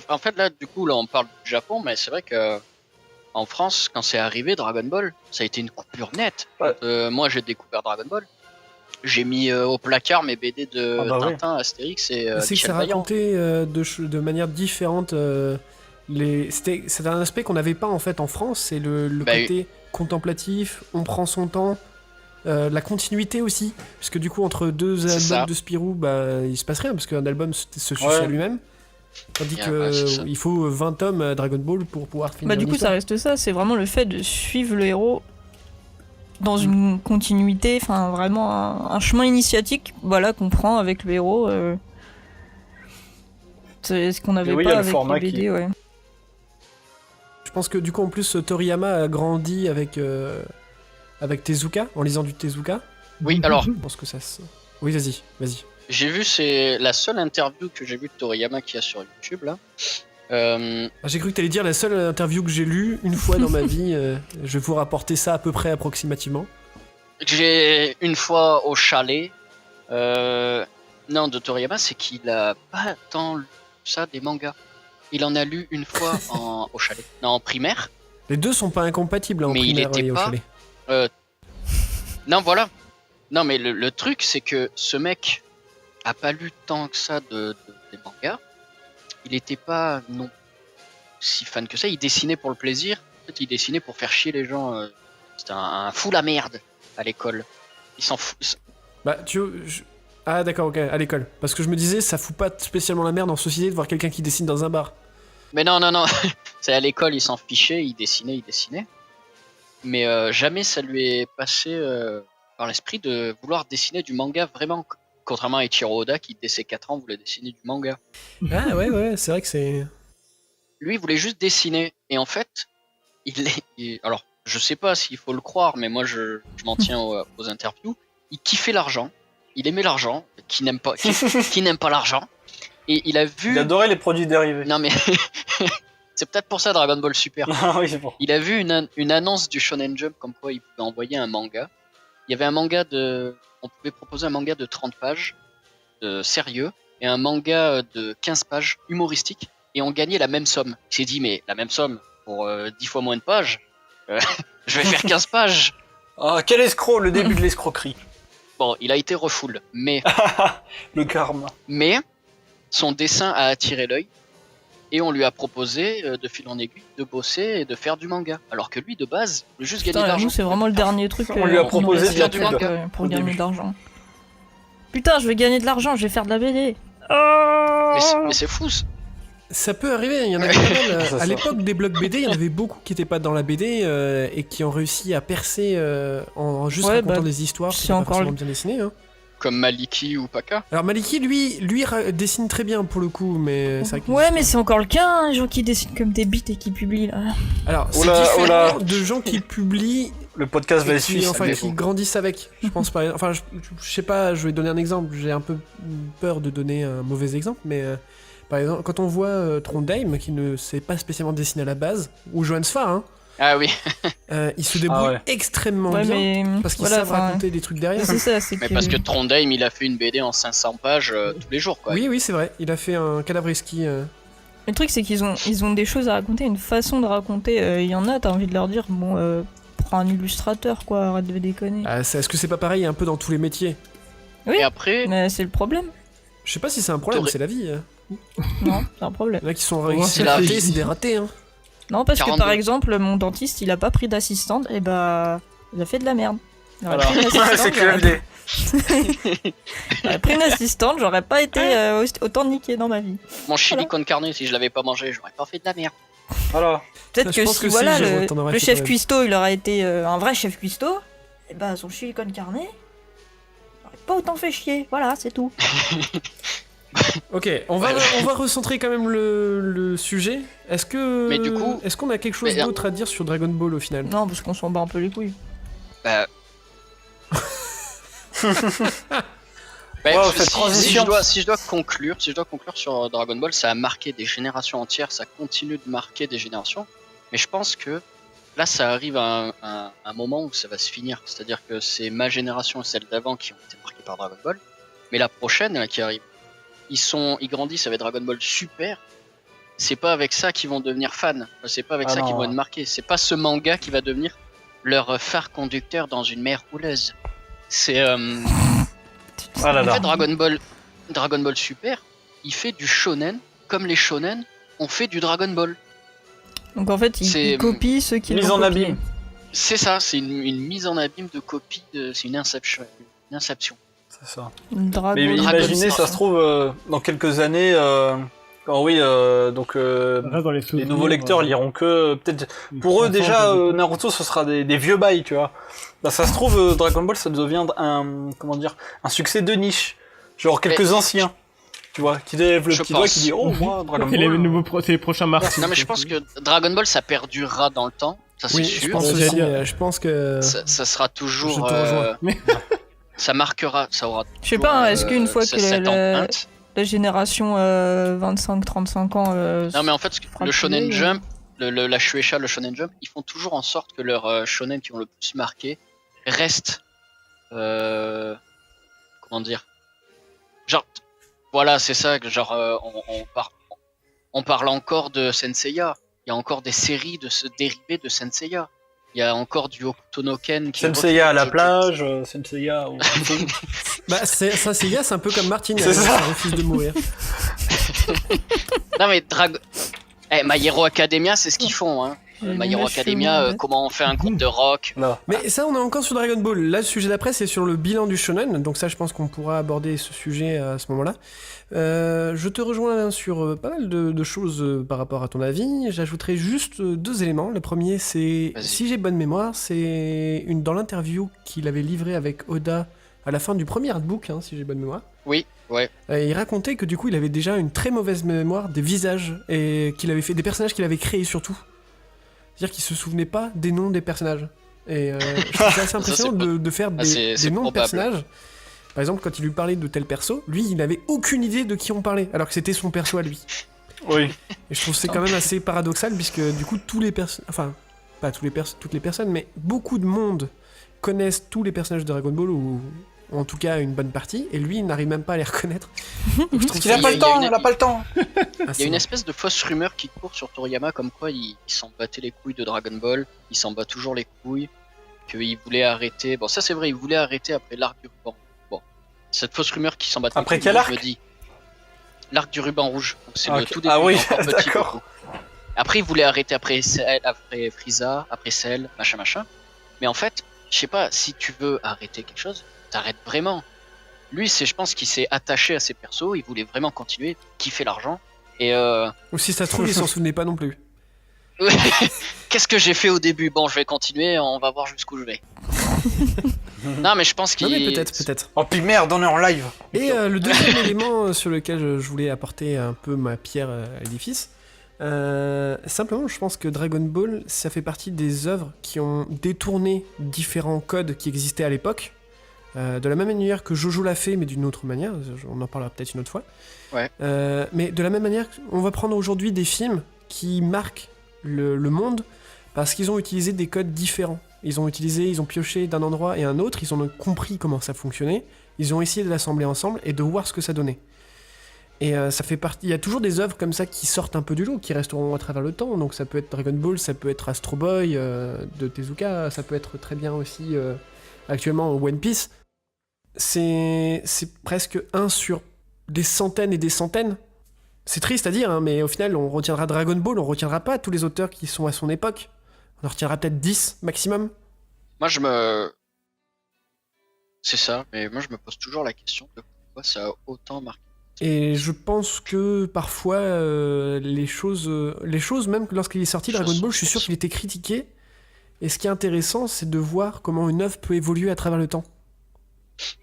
en fait là, du coup, là, on parle du Japon, mais c'est vrai que en France, quand c'est arrivé Dragon Ball, ça a été une coupure nette. Ouais. Moi, j'ai découvert Dragon Ball. J'ai mis au placard mes BD de Tintin, Astérix et C'est que Michel ça Vaillant. racontait de manière différente. C'était un aspect qu'on n'avait pas en fait en France, c'est le côté contemplatif, on prend son temps, la continuité aussi, parce que du coup entre deux C'est ça. albums de Spirou, bah, il se passe rien, parce qu'un album se suffit Ouais. à lui-même. Tandis Ouais, c'est ça. il faut 20 tomes à Dragon Ball pour pouvoir finir Bah du une coup ça histoire. reste ça, c'est vraiment le fait de suivre le héros dans une continuité, enfin vraiment un chemin initiatique, voilà, qu'on prend avec le héros. C'est ce qu'on n'avait oui, il y a pas le avec format les BD, qui- ouais. Je pense que du coup en plus Toriyama a grandi avec Tezuka, en lisant du Tezuka. Oui, alors, Je pense que ça se... Oui, vas-y. j'ai vu, c'est la seule interview que j'ai vue de Toriyama qu'il y a sur YouTube là. Ah, j'ai cru que t'allais dire la seule interview que j'ai lue une fois dans ma vie. Je vais vous rapporter ça à peu près approximativement. J'ai une fois au chalet. Non, de Toriyama, c'est qu'il a pas tant lu ça des mangas. Il en a lu une fois au chalet. Non, en primaire. Les deux sont pas incompatibles hein, en Mais il primaire était et au pas- chalet. Non, voilà. Non, mais le truc, c'est que ce mec a pas lu tant que ça des mangas. Il était pas non si fan que ça. Il dessinait pour le plaisir. En fait, il dessinait pour faire chier les gens. C'était un fou la merde à l'école. Il s'en fout. Bah, Ah, d'accord, ok, à l'école. Parce que je me disais, ça fout pas spécialement la merde en société de voir quelqu'un qui dessine dans un bar. Mais non. C'est à l'école, il s'en fichait. Il dessinait. Mais jamais ça lui est passé par l'esprit de vouloir dessiner du manga vraiment. Contrairement à Ichiro Oda qui, dès ses 4 ans, voulait dessiner du manga. Ah, ouais, c'est vrai que c'est. Lui, il voulait juste dessiner. Et en fait, alors, je sais pas s'il faut le croire, mais moi, je m'en tiens aux interviews. Il kiffait l'argent. Il aimait l'argent. Qui n'aime pas l'argent. Et il a vu... Il adorait les produits dérivés. Non, mais... c'est peut-être pour ça Dragon Ball Super. Ah oui, c'est pour. Il a vu une annonce du Shonen Jump comme quoi il pouvait envoyer un manga. Il y avait un manga on pouvait proposer un manga de 30 pages, sérieux, et un manga de 15 pages, humoristique, et on gagnait la même somme. Il s'est dit, mais la même somme, pour 10 fois moins de pages, je vais faire 15 pages. Ah, quel escroc, le début de l'escroquerie. Bon, il a été refoul, mais Le karma. son dessin a attiré l'œil et on lui a proposé de fil en aiguille de bosser et de faire du manga. Alors que lui, de base, il voulait juste gagner de Putain, l'argent. nous, c'est vraiment le dernier truc On lui a qu'on proposé nous de la laisse pub faire pour gagner de l'argent. Putain, je vais gagner de l'argent, je vais faire de la BD. Mais c'est fou. Ça peut arriver, il y en avait pas mal. C'est À ça. l'époque des blogs BD, il y en avait beaucoup qui n'étaient pas dans la BD et qui ont réussi à percer en juste Ouais, racontant bah, des histoires qui c'est étaient pas encore forcément le- bien dessinées. Hein. Comme Maliki ou Paka. Alors Maliki, lui dessine très bien pour le coup, mais c'est vrai que les Ouais, mais histoires- c'est encore le cas, hein, les gens qui dessinent comme des bites et qui publient là. Alors, c'est Oula, différent oula. de gens qui publient Le podcast va et être qui, suisse. enfin, mais qui bon. grandissent avec. Je pense par exemple. Enfin, je sais pas, je vais donner un exemple. J'ai un peu peur de donner un mauvais exemple, mais par exemple, quand on voit Trondheim, qui ne sait pas spécialement dessiner à la base, ou Johan Sfar, hein, Ah oui, il se débrouille ouais. extrêmement Ouais, bien. mais Parce qu'ils voilà, savent enfin, raconter des trucs derrière. c'est ça, c'est mais parce que Trondheim, il a fait une BD en 500 pages tous les jours, quoi. Oui, oui, c'est vrai. Il a fait un Calabreski. Le truc, c'est qu'ils ont des choses à raconter, une façon de raconter. Il y en a, t'as envie de leur dire, bon, prends un illustrateur, quoi, arrête de déconner. Ah, est-ce que c'est pas pareil un peu dans tous les métiers? Oui. Et après, Mais c'est le problème. Je sais pas si c'est un problème, T'aurais- c'est la vie. Non, c'est un problème. Il y en a qui sont c'est la ratés, vie. c'est des ratés. Hein. Non, parce que 42. par exemple, mon dentiste, il a pas pris d'assistante, et bah, il a fait de la merde. Il aurait Voilà. pris une assistante, C'est j'aurais- QFD. j'aurais pris une assistante, j'aurais pas été autant niqué dans ma vie. mon chili con carne, si je l'avais pas mangé, j'aurais pas fait de la merde. Voilà. Peut-être Je que pense si que si, voilà, Jérôme, t'en aurais le fait chef quand même. cuistot, il aurait été un vrai chef cuistot, et bah son chili con carne, il aurait pas autant fait chier. Voilà, c'est tout. Ok, on va recentrer quand même le sujet. Est-ce que. Mais du coup- Est-ce qu'on a quelque chose Mais- d'autre à dire sur Dragon Ball au final? Non, parce qu'on s'en bat un peu les couilles. Bah, Wow, si, cette transition. si je dois conclure sur Dragon Ball, ça a marqué des générations entières, ça continue de marquer des générations, mais je pense que là, ça arrive à un moment où ça va se finir. C'est-à-dire que c'est ma génération et celle d'avant qui ont été marquées par Dragon Ball, mais la prochaine là, qui arrive, ils grandissent avec Dragon Ball Super. C'est pas avec ça qu'ils vont devenir fans. C'est pas avec Ah ça non. qu'ils vont être marqués. C'est pas ce manga qui va devenir leur phare conducteur dans une mer houleuse. C'est Ah là en là. fait, Dragon Ball Super, il fait du shonen comme les shonen ont fait du Dragon Ball. Donc en fait, C'est- il copie ceux qui Mise l'ont en copié. abîme. C'est ça, c'est une mise en abîme de copie, c'est une inception. C'est ça. Dragon Mais Dragon imaginez, Ball. ça se trouve, dans quelques années, quand oui, donc Reste dans les les souvenirs, nouveaux lecteurs liront que peut-être. Pour eux, déjà, Naruto, ce sera des vieux bails, tu vois. Là, ça se trouve, Dragon Ball, ça devient un succès de niche. Genre quelques anciens, tu vois, qui lèvent le Je petit doigt, pense. qui dit oh moi Dragon C'est les Ball. nouveaux c'est les prochains marques. Non mais je pense que Dragon Ball ça perdurera dans le temps, ça c'est Oui, je sûr. pense J'allais aussi. dire. Je pense que. Ça sera toujours. Je te rejoins. Ça marquera, ça aura. Je sais pas, est-ce qu'une fois que cette la empreinte. génération 25-35 ans... Non mais en fait, fera le plus Shonen vieille, Jump, la Shueisha, le Shonen Jump, ils font toujours en sorte que leurs shonen qui ont le plus marqué restent. Comment dire? Genre, voilà, c'est ça. Genre, on parle encore de Senseiya. Il y a encore des séries dérivées de Senseiya. Il y a encore du Hokuto no Ken qui Senseiya à la je- plage, Senseiya au... Bah, Senseiya, c'est un peu comme Martin, C'est elle ça. refuse de mourir. Non mais My Hero Academia, c'est ce qu'ils font. Hein. My Hero Academia, comment on fait un groupe de rock. Là. Mais ça, on est encore sur Dragon Ball. Là, le sujet d'après, c'est sur le bilan du shonen. Donc ça, je pense qu'on pourra aborder ce sujet à ce moment-là. Je te rejoins sur pas mal de choses par rapport à ton avis. J'ajouterai juste deux éléments. Le premier, c'est, Vas-y. si j'ai bonne mémoire, c'est dans l'interview qu'il avait livrée avec Oda à la fin du premier artbook, hein, si j'ai bonne mémoire. Oui, ouais. Il racontait que du coup, il avait déjà une très mauvaise mémoire des visages et qu'il avait fait des personnages qu'il avait créés surtout. C'est-à-dire qu'il se souvenait pas des noms des personnages. Et je trouve ça assez impressionnant de faire des c'est noms de probable. personnages. Par exemple, quand il lui parlait de tel perso, lui, il n'avait aucune idée de qui on parlait, alors que c'était son perso à lui. Oui. Et je trouve que c'est quand même assez paradoxal, puisque du coup, toutes les personnes, mais beaucoup de monde connaissent tous les personnages de Dragon Ball, ou en tout cas une bonne partie, et lui, il n'arrive même pas à les reconnaître. Donc, je trouve Il a ça- pas le temps, il y a il a pas le temps. Il y a une espèce de fausse rumeur qui court sur Toriyama comme quoi il s'en battait les couilles de Dragon Ball, il s'en bat toujours les couilles, qu'il voulait arrêter. Bon, ça c'est vrai, il voulait arrêter après l'arc du ruban. cette fausse rumeur qui s'en bat. Après quel arc? Je me dis l'arc du ruban rouge. Donc c'est Ah, le ok. tout début. Ah oui, il est encore petit, d'accord. beaucoup. Après, il voulait arrêter après Frieza, après Cell, machin. Mais en fait, je sais pas, si tu veux arrêter quelque chose, t'arrêtes vraiment. Lui, je pense qu'il s'est attaché à ses persos, il voulait vraiment continuer, kiffer l'argent. Et Ou si ça se trouve, il s'en souvenait pas non plus. qu'est-ce que j'ai fait au début? Bon, je vais continuer, on va voir jusqu'où je vais. Non, mais je pense qu'il. Non mais peut-être. Oh puis merde, on est en live. Et le deuxième élément sur lequel je voulais apporter un peu ma pierre à l'édifice, simplement je pense que Dragon Ball, ça fait partie des œuvres qui ont détourné différents codes qui existaient à l'époque, de la même manière que Jojo l'a fait, mais d'une autre manière, on en parlera peut-être une autre fois. Ouais. Mais de la même manière, on va prendre aujourd'hui des films qui marquent le monde parce qu'ils ont utilisé des codes différents. Ils ont pioché d'un endroit et un autre, ils ont compris comment ça fonctionnait, ils ont essayé de l'assembler ensemble et de voir ce que ça donnait. Et ça fait partie. Il y a toujours des œuvres comme ça qui sortent un peu du lot, qui resteront à travers le temps. Donc ça peut être Dragon Ball, ça peut être Astro Boy de Tezuka, ça peut être très bien aussi actuellement One Piece. C'est presque un sur des centaines et des centaines. C'est triste à dire, hein, mais au final, on retiendra Dragon Ball, on retiendra pas tous les auteurs qui sont à son époque. On en retiendra peut-être 10 maximum. Moi, c'est ça, mais moi je me pose toujours la question de pourquoi ça a autant marqué. Et je pense que parfois, les choses, même lorsqu'il est sorti, Dragon Ball, je suis sûr qu'il était critiqué. Et ce qui est intéressant, c'est de voir comment une œuvre peut évoluer à travers le temps.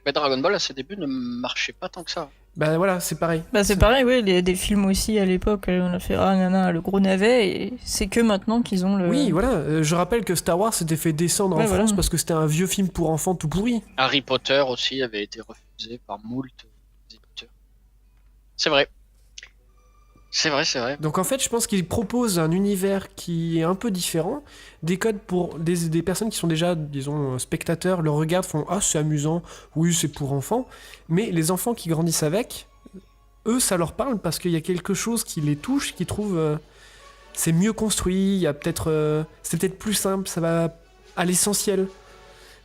Mais Dragon Ball à ses débuts ne marchait pas tant que ça. Bah voilà, c'est pareil. Bah c'est pareil, oui, il y a des films aussi à l'époque, on a fait ah nana, le gros navet, et c'est que maintenant qu'ils ont le... Oui, voilà, je rappelle que Star Wars s'était fait descendre Ouais, en voilà. France parce que c'était un vieux film pour enfants tout pourri. Harry Potter aussi avait été refusé par moult éditeurs. C'est vrai. C'est vrai. Donc en fait, je pense qu'il propose un univers qui est un peu différent, des codes pour des personnes qui sont déjà, disons, spectateurs, le regardent, font « Ah, c'est amusant, oui, c'est pour enfants », mais les enfants qui grandissent avec, eux, ça leur parle parce qu'il y a quelque chose qui les touche, qui trouvent c'est mieux construit, il y a peut-être c'est peut-être plus simple, ça va à l'essentiel.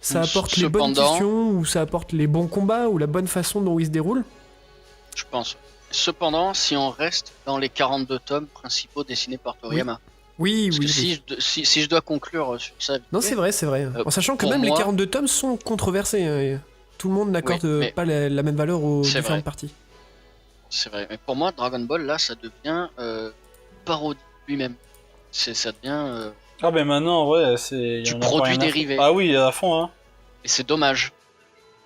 Ça apporte les bonnes questions, ou ça apporte les bons combats, ou la bonne façon dont ils se déroulent. Je pense. Cependant, si on reste dans les 42 tomes principaux dessinés par Toriyama. Oui, Parce oui. que si je dois conclure sur ça. Non, c'est vrai. En sachant que même les 42 tomes sont controversés. Et tout le monde n'accorde pas la même valeur aux différentes parties. C'est vrai. Mais pour moi, Dragon Ball, là, ça devient parodie lui-même. Ça devient. Ah ben maintenant, ouais, c'est... Du produit dérivé. Ah oui, à fond, hein. Et c'est dommage.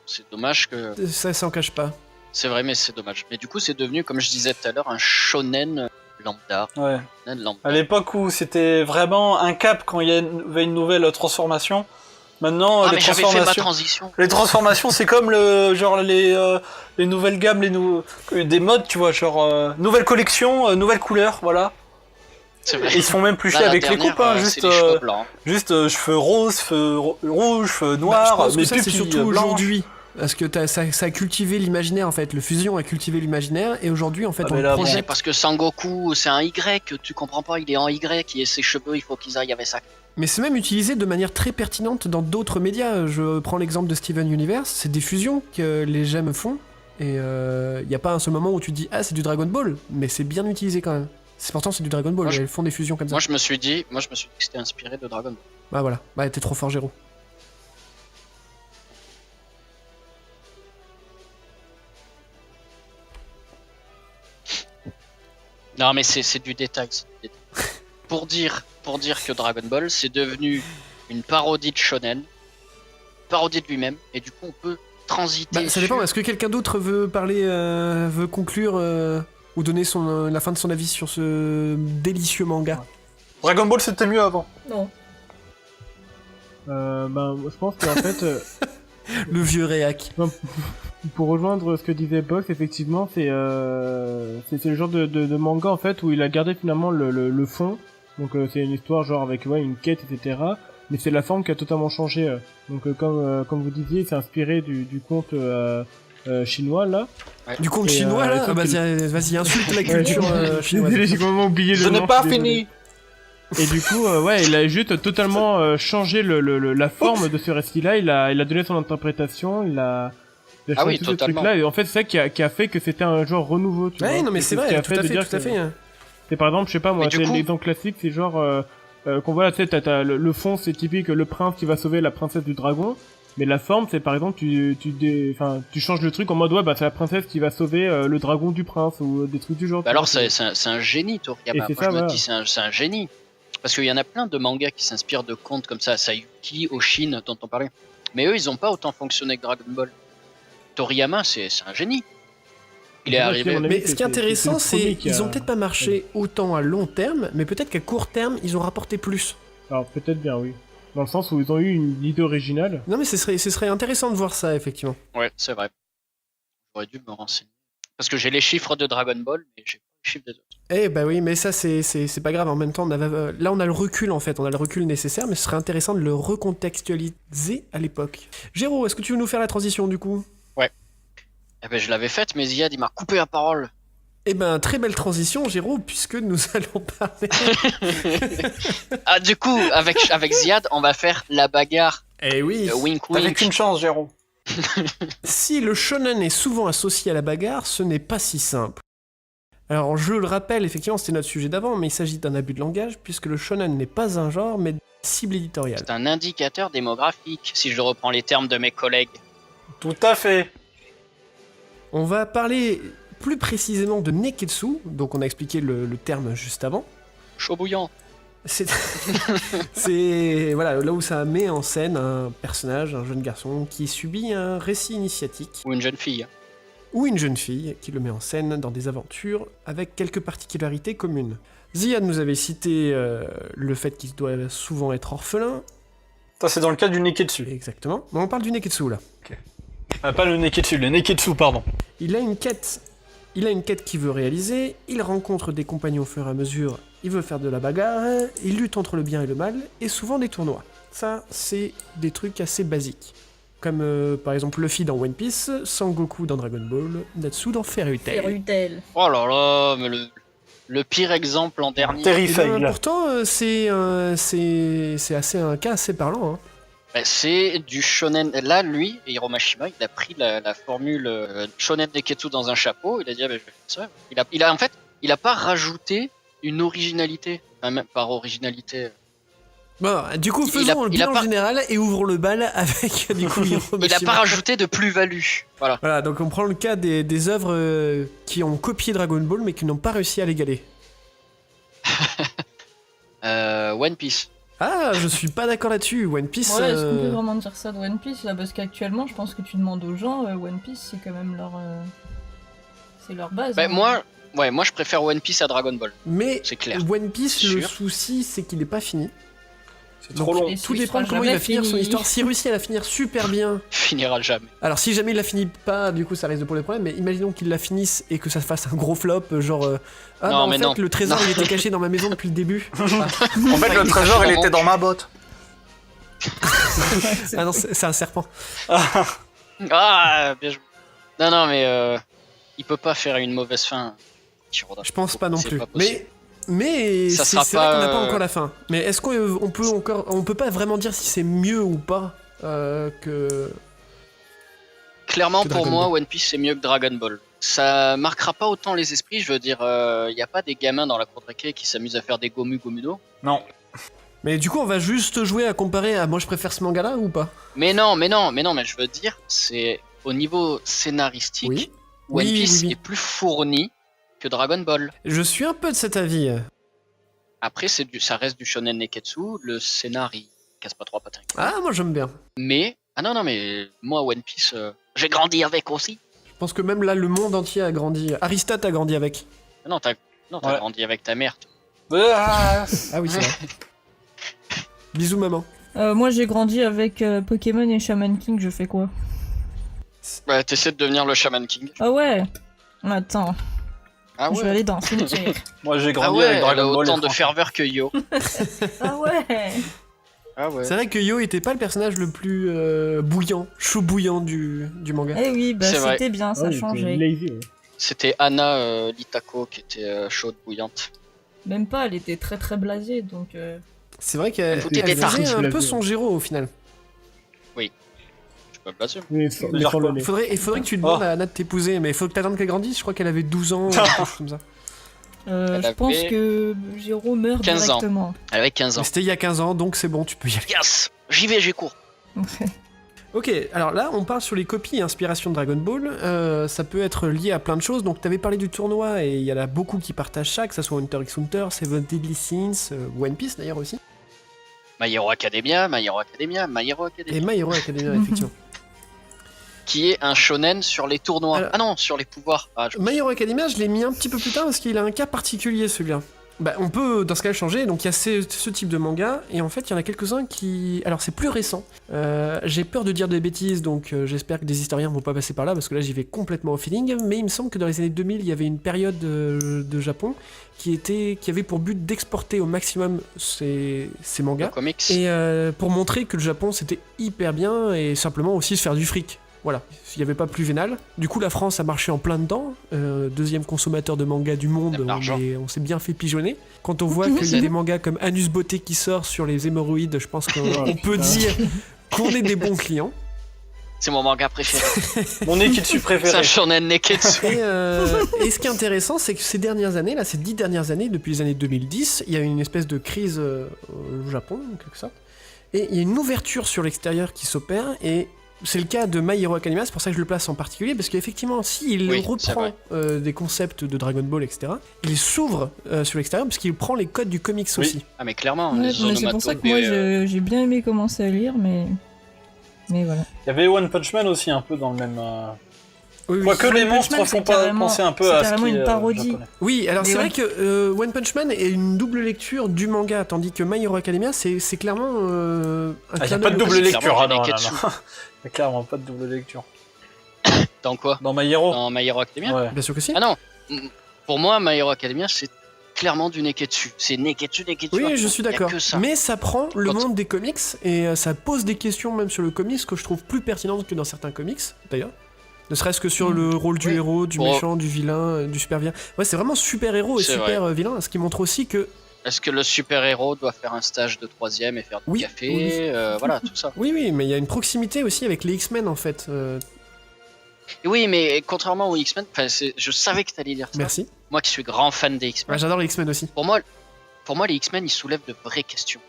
C'est dommage que... Ça s'en cache pas. C'est vrai, mais c'est dommage. Mais du coup, c'est devenu, comme je disais tout à l'heure, un shonen lambda. Ouais. Lambda. À l'époque où c'était vraiment un cap quand il y avait une nouvelle transformation. Maintenant, les j'avais transformations... fait ma transition. Les transformations, c'est comme les nouvelles gammes, des modes, tu vois, genre nouvelle collection, nouvelle couleur, voilà. C'est vrai. Et ils se font même plus chier avec les coupes, hein, juste cheveux roses, cheveux rouges, cheveux noirs, je pense mais que ça, c'est pupilles surtout blanches. aujourd'hui. Parce que ça a cultivé l'imaginaire en fait, le fusion a cultivé l'imaginaire et aujourd'hui en fait on C'est projette. parce que Sangoku c'est un Y, tu comprends pas, il est en Y et ses cheveux il faut qu'ils aillent avec ça. Mais c'est même utilisé de manière très pertinente dans d'autres médias. Je prends l'exemple de Steven Universe, c'est des fusions que les gemmes font et il y a pas un seul moment où tu te dis ah c'est du Dragon Ball, mais c'est bien utilisé quand même. C'est pourtant c'est du Dragon Ball, elles font des fusions comme ça. Moi je me suis dit que c'était inspiré de Dragon Ball. Bah voilà, bah t'es trop fort Géraud. Non mais c'est du détail. Pour dire que Dragon Ball c'est devenu une parodie de shonen, parodie de lui-même, et du coup on peut transiter. Bah, ça dépend, est-ce que quelqu'un d'autre veut parler, veut conclure ou donner la fin de son avis sur ce délicieux manga? Dragon Ball c'était mieux avant. Non. Je pense qu'en fait... Le vieux réac. Pour rejoindre ce que disait Box, effectivement, c'est le genre de manga en fait où il a gardé finalement le fond. Donc c'est une histoire genre avec une quête, etc. Mais c'est la forme qui a totalement changé. Donc comme vous disiez, c'est inspiré du conte chinois là. Ouais. Du conte chinois là, vas-y insulte la culture chinoise. J'ai complètement oublié le nom. Je n'ai pas fini. Et du coup, il a juste totalement changé la forme de ce récit-là. Il a donné son interprétation. Il a Il a Ah changé oui, tous ces totalement. trucs-là, et en fait, c'est ça qui a fait que c'était un genre renouveau, tu vois. Ouais, non, mais c'est ce qui vrai, a tout à de fait, dire tout à que- fait. C'est par exemple, je sais pas moi, Mais du c'est coup- l'exemple classique, c'est genre qu'on voit, tu sais, t'as le fond, c'est typique le prince qui va sauver la princesse du dragon, mais la forme, c'est par exemple tu changes le truc en mode ouais bah c'est la princesse qui va sauver le dragon du prince ou des trucs du genre. Bah tu alors vois, c'est un génie Toriyama. Et Moi c'est je ça, me voilà. dis c'est un génie. Parce qu'il y en a plein de mangas qui s'inspirent de contes comme ça, Sayuki, Oshin dont on parlait. Mais eux ils ont pas autant fonctionné que Dragon Ball. Toriyama c'est un génie. Il est Ouais, arrivé. à mon avis, Mais ce qui est intéressant, le premier c'est qui a- qu'ils ont peut-être pas marché autant à long terme, mais peut-être qu'à court terme, ils ont rapporté plus. Alors peut-être bien, oui. Dans le sens où ils ont eu une idée originale. Non, mais ce serait intéressant de voir ça, effectivement. Ouais, c'est vrai. J'aurais dû me renseigner. Parce que j'ai les chiffres de Dragon Ball, mais j'ai pas les chiffres des autres. Eh bah oui, mais ça, c'est pas grave. En même temps, là, on a le recul, en fait. On a le recul nécessaire, mais ce serait intéressant de le recontextualiser à l'époque. Géraud, est-ce que tu veux nous faire la transition, du coup? Eh ben je l'avais faite, mais Ziad il m'a coupé la parole. Eh ben, très belle transition, Géraud, puisque nous allons parler... Ah du coup, avec Ziad, on va faire la bagarre. Eh oui. Wink T'avais wink. qu'une chance, Géraud. Si le shonen est souvent associé à la bagarre, ce n'est pas si simple. Alors, je le rappelle, effectivement, c'était notre sujet d'avant, mais il s'agit d'un abus de langage, puisque le shonen n'est pas un genre, mais une cible éditoriale. C'est un indicateur démographique, si je reprends les termes de mes collègues. Tout à fait. On va parler plus précisément de Neketsu, donc on a expliqué le terme juste avant. Chaud bouillant. C'est voilà, là où ça met en scène un personnage, un jeune garçon, qui subit un récit initiatique, Ou une jeune fille. ou une jeune fille qui le met en scène dans des aventures avec quelques particularités communes. Ziad nous avait cité le fait qu'il doit souvent être orphelin. Ça, c'est dans le cas du Neketsu. Exactement. Mais on parle du Neketsu là. Pas le Neketsu, le Neketsu, pardon. Il a une quête qu'il veut réaliser, il rencontre des compagnons au fur et à mesure, il veut faire de la bagarre, il lutte entre le bien et le mal, et souvent des tournois. Ça, c'est des trucs assez basiques. Comme par exemple Luffy dans One Piece, Sangoku dans Dragon Ball, Natsu dans Fairy Tail. Rutel. Oh là là, mais le pire exemple en dernier. Eh Terry ben, Fagle. pourtant, c'est assez un cas assez parlant. Hein. Bah, c'est du shonen. Là, lui, Hiro Mashima, il a pris la formule shonen Neketsu dans un chapeau. Il a dit, ah, bah, je vais faire ça. En fait, il a pas rajouté une originalité. Enfin, même par originalité. Bon, du coup, Il faisons a- le il a bilan pas- général et ouvrons le bal avec du coup Hiro Il a Mashima. pas rajouté de plus-value. Voilà. Voilà, donc on prend le cas des œuvres qui ont copié Dragon Ball mais qui n'ont pas réussi à l'égaler. One Piece. Ah, je suis pas d'accord là-dessus. One Piece. Ouais, est-ce qu'on peut vraiment dire ça de One Piece là? Parce qu'actuellement, je pense que tu demandes aux gens, One Piece c'est quand même leur. C'est leur base. Bah, hein. moi, je préfère One Piece à Dragon Ball. Mais C'est clair. One Piece, C'est le sûr. souci, c'est qu'il est pas fini. C'est trop long. Et Tout il dépend de sera comment il va jamais finir son fini. histoire. S'il réussit à la finir super bien. Finira jamais. Alors, si jamais il la finit pas, du coup, ça risque de poser des problèmes. Mais imaginons qu'il la finisse et que ça fasse un gros flop, genre. Ah, Non, bah, en mais fait, non. le trésor, Non. il était caché dans ma maison depuis le début. En fait, le trésor, il était dans ma botte. Ah non, c'est un serpent. Ah, bien joué. Non, mais il peut pas faire une mauvaise fin. Je pense pas non C'est plus. pas possible. Mais Ça c'est sera vrai qu'on n'a pas pas, encore la fin. Mais est-ce on peut pas vraiment dire si c'est mieux ou pas que. Clairement, que pour Dragon moi, Ball. One Piece c'est mieux que Dragon Ball. Ça marquera pas autant les esprits, je veux dire, il y a pas des gamins dans la cour de récré qui s'amusent à faire des Gomu Gomudo. Non. Mais du coup, on va juste jouer à comparer à moi je préfère ce manga-là ou pas? Mais non, mais je veux dire, c'est au niveau scénaristique, Oui. One Oui, Piece oui, oui. est plus fourni que Dragon Ball. Je suis un peu de cet avis. Après, ça reste du shonen neketsu, le scénar il casse pas trois patins. Ah, moi j'aime bien. Mais mais moi One Piece, j'ai grandi avec aussi. Je pense que même là, le monde entier a grandi. Aristote a grandi avec. Non, t'as Ouais. grandi avec ta mère. Ah, Ah oui, c'est vrai. Bisous, maman. Moi j'ai grandi avec Pokémon et Shaman King, je fais quoi? Ouais, t'essaies de devenir le Shaman King. Ah ouais. Attends, Ah je vais ouais. aller dans un cimetière. Moi, j'ai Ah grandi ouais, avec elle a Dragon Ball. autant et de Franck. ferveur que Yo. Ah ouais. Ah ouais. C'est vrai que Yo était pas le personnage le plus bouillant, chaud bouillant du manga. Eh oui, bah C'est vrai. c'était bien, ça a Ouais, il était changé. lazy, ouais. C'était Anna Litako qui était chaude, bouillante. Même pas, elle était très très blasée, donc... C'est vrai qu'elle Tout était faisait tardi, un je l'ai peu vu. son Géraud au final. Je pas blasé. Mais sans le lait. Il faudrait que tu demandes à Nat de t'épouser, mais il faut que t'attendes qu'elle grandisse. Je crois qu'elle avait 12 ans, quelque chose comme ça. Je pense que Jiro meurt 15 ans. directement. Elle avait 15 ans. Mais c'était il y a 15 ans, donc c'est bon, tu peux y aller. Yes, j'y vais, j'ai cours. Ok, alors là, on parle sur les copies et inspirations de Dragon Ball. Ça peut être lié à plein de choses. Donc, t'avais parlé du tournoi, et il y en a beaucoup qui partagent ça, que ça soit Hunter x Hunter, Seven Deadly Sins, One Piece d'ailleurs aussi. My Hero Academia. Et My Hero Academia, effectivement. Qui est un shonen sur les tournois. Alors- Ah non, sur les pouvoirs. Ah, My Hero Academia, je l'ai mis un petit peu plus tard parce qu'il a un cas particulier, celui-là. Bah, on peut dans ce cas changer, donc il y a ce type de manga, et en fait il y en a quelques-uns qui... Alors c'est plus récent, j'ai peur de dire des bêtises, donc j'espère que des historiens vont pas passer par là, parce que là j'y vais complètement au feeling, mais il me semble que dans les années 2000, il y avait une période de Japon qui avait pour but d'exporter au maximum ces mangas, comics. et pour montrer que le Japon c'était hyper bien, et simplement aussi se faire du fric. Voilà, il n'y avait pas plus vénal. Du coup, la France a marché en plein dedans. Deuxième consommateur de manga du monde, on s'est bien fait pigeonner. Quand on voit qu'il y a des mangas comme Anus Beauté qui sort sur les hémorroïdes, je pense qu'on peut dire qu'on est des bons clients. C'est mon manga préféré. Mon Neketsu préféré. C'est un shonen Neketsu. Et ce qui est intéressant, c'est que ces 10 dernières années, depuis les années 2010, il y a une espèce de crise au Japon, en quelque sorte. Et il y a une ouverture sur l'extérieur qui s'opère, et c'est le cas de My Hero Academia, c'est pour ça que je le place en particulier, parce qu'effectivement, s'il reprend des concepts de Dragon Ball, etc., il s'ouvre sur l'extérieur, parce qu'il prend les codes du comics aussi. Ah mais clairement, Ouais, les mais c'est pour ça que moi j'ai bien aimé commencer à lire, mais voilà. Il y avait One Punch Man aussi un peu dans le même. Oui, Quoique les One monstres Punch Man, font c'est pas carrément- penser un peu c'est à ce carrément qui une est parodie. japonais. Oui, alors Mais c'est ouais. vrai que One Punch Man est une double lecture du manga, tandis que My Hero Academia, c'est clairement un Il n'y a clin pas de d'œil au double comics. lecture, ah non, non, Neketsu. non. Il y a clairement pas de double lecture. Dans quoi? Dans My Hero. Dans My Hero Academia? Ouais. Bien sûr que si. Ah non, pour moi, My Hero Academia, c'est clairement du Neketsu. C'est Neketsu. Oui, je suis d'accord. Y a que ça. Mais ça prend le Quand- monde des comics et ça pose des questions même sur le comics que je trouve plus pertinentes que dans certains comics, d'ailleurs. Ne serait-ce que sur le rôle du Oui. héros, du Bon. méchant, du vilain, du super vilain. Ouais, c'est vraiment super héros et C'est super vilain, ce qui montre aussi que... Est-ce que le super-héros doit faire un stage de 3ème et faire du Oui, café oui. Voilà, tout ça. Oui, mais il y a une proximité aussi avec les X-Men en fait. Et oui, mais contrairement aux X-Men, je savais que t'allais dire ça. Merci. Moi qui suis grand fan des X-Men. Ouais, j'adore les X-Men aussi. Pour moi, les X-Men, ils soulèvent de vraies questions.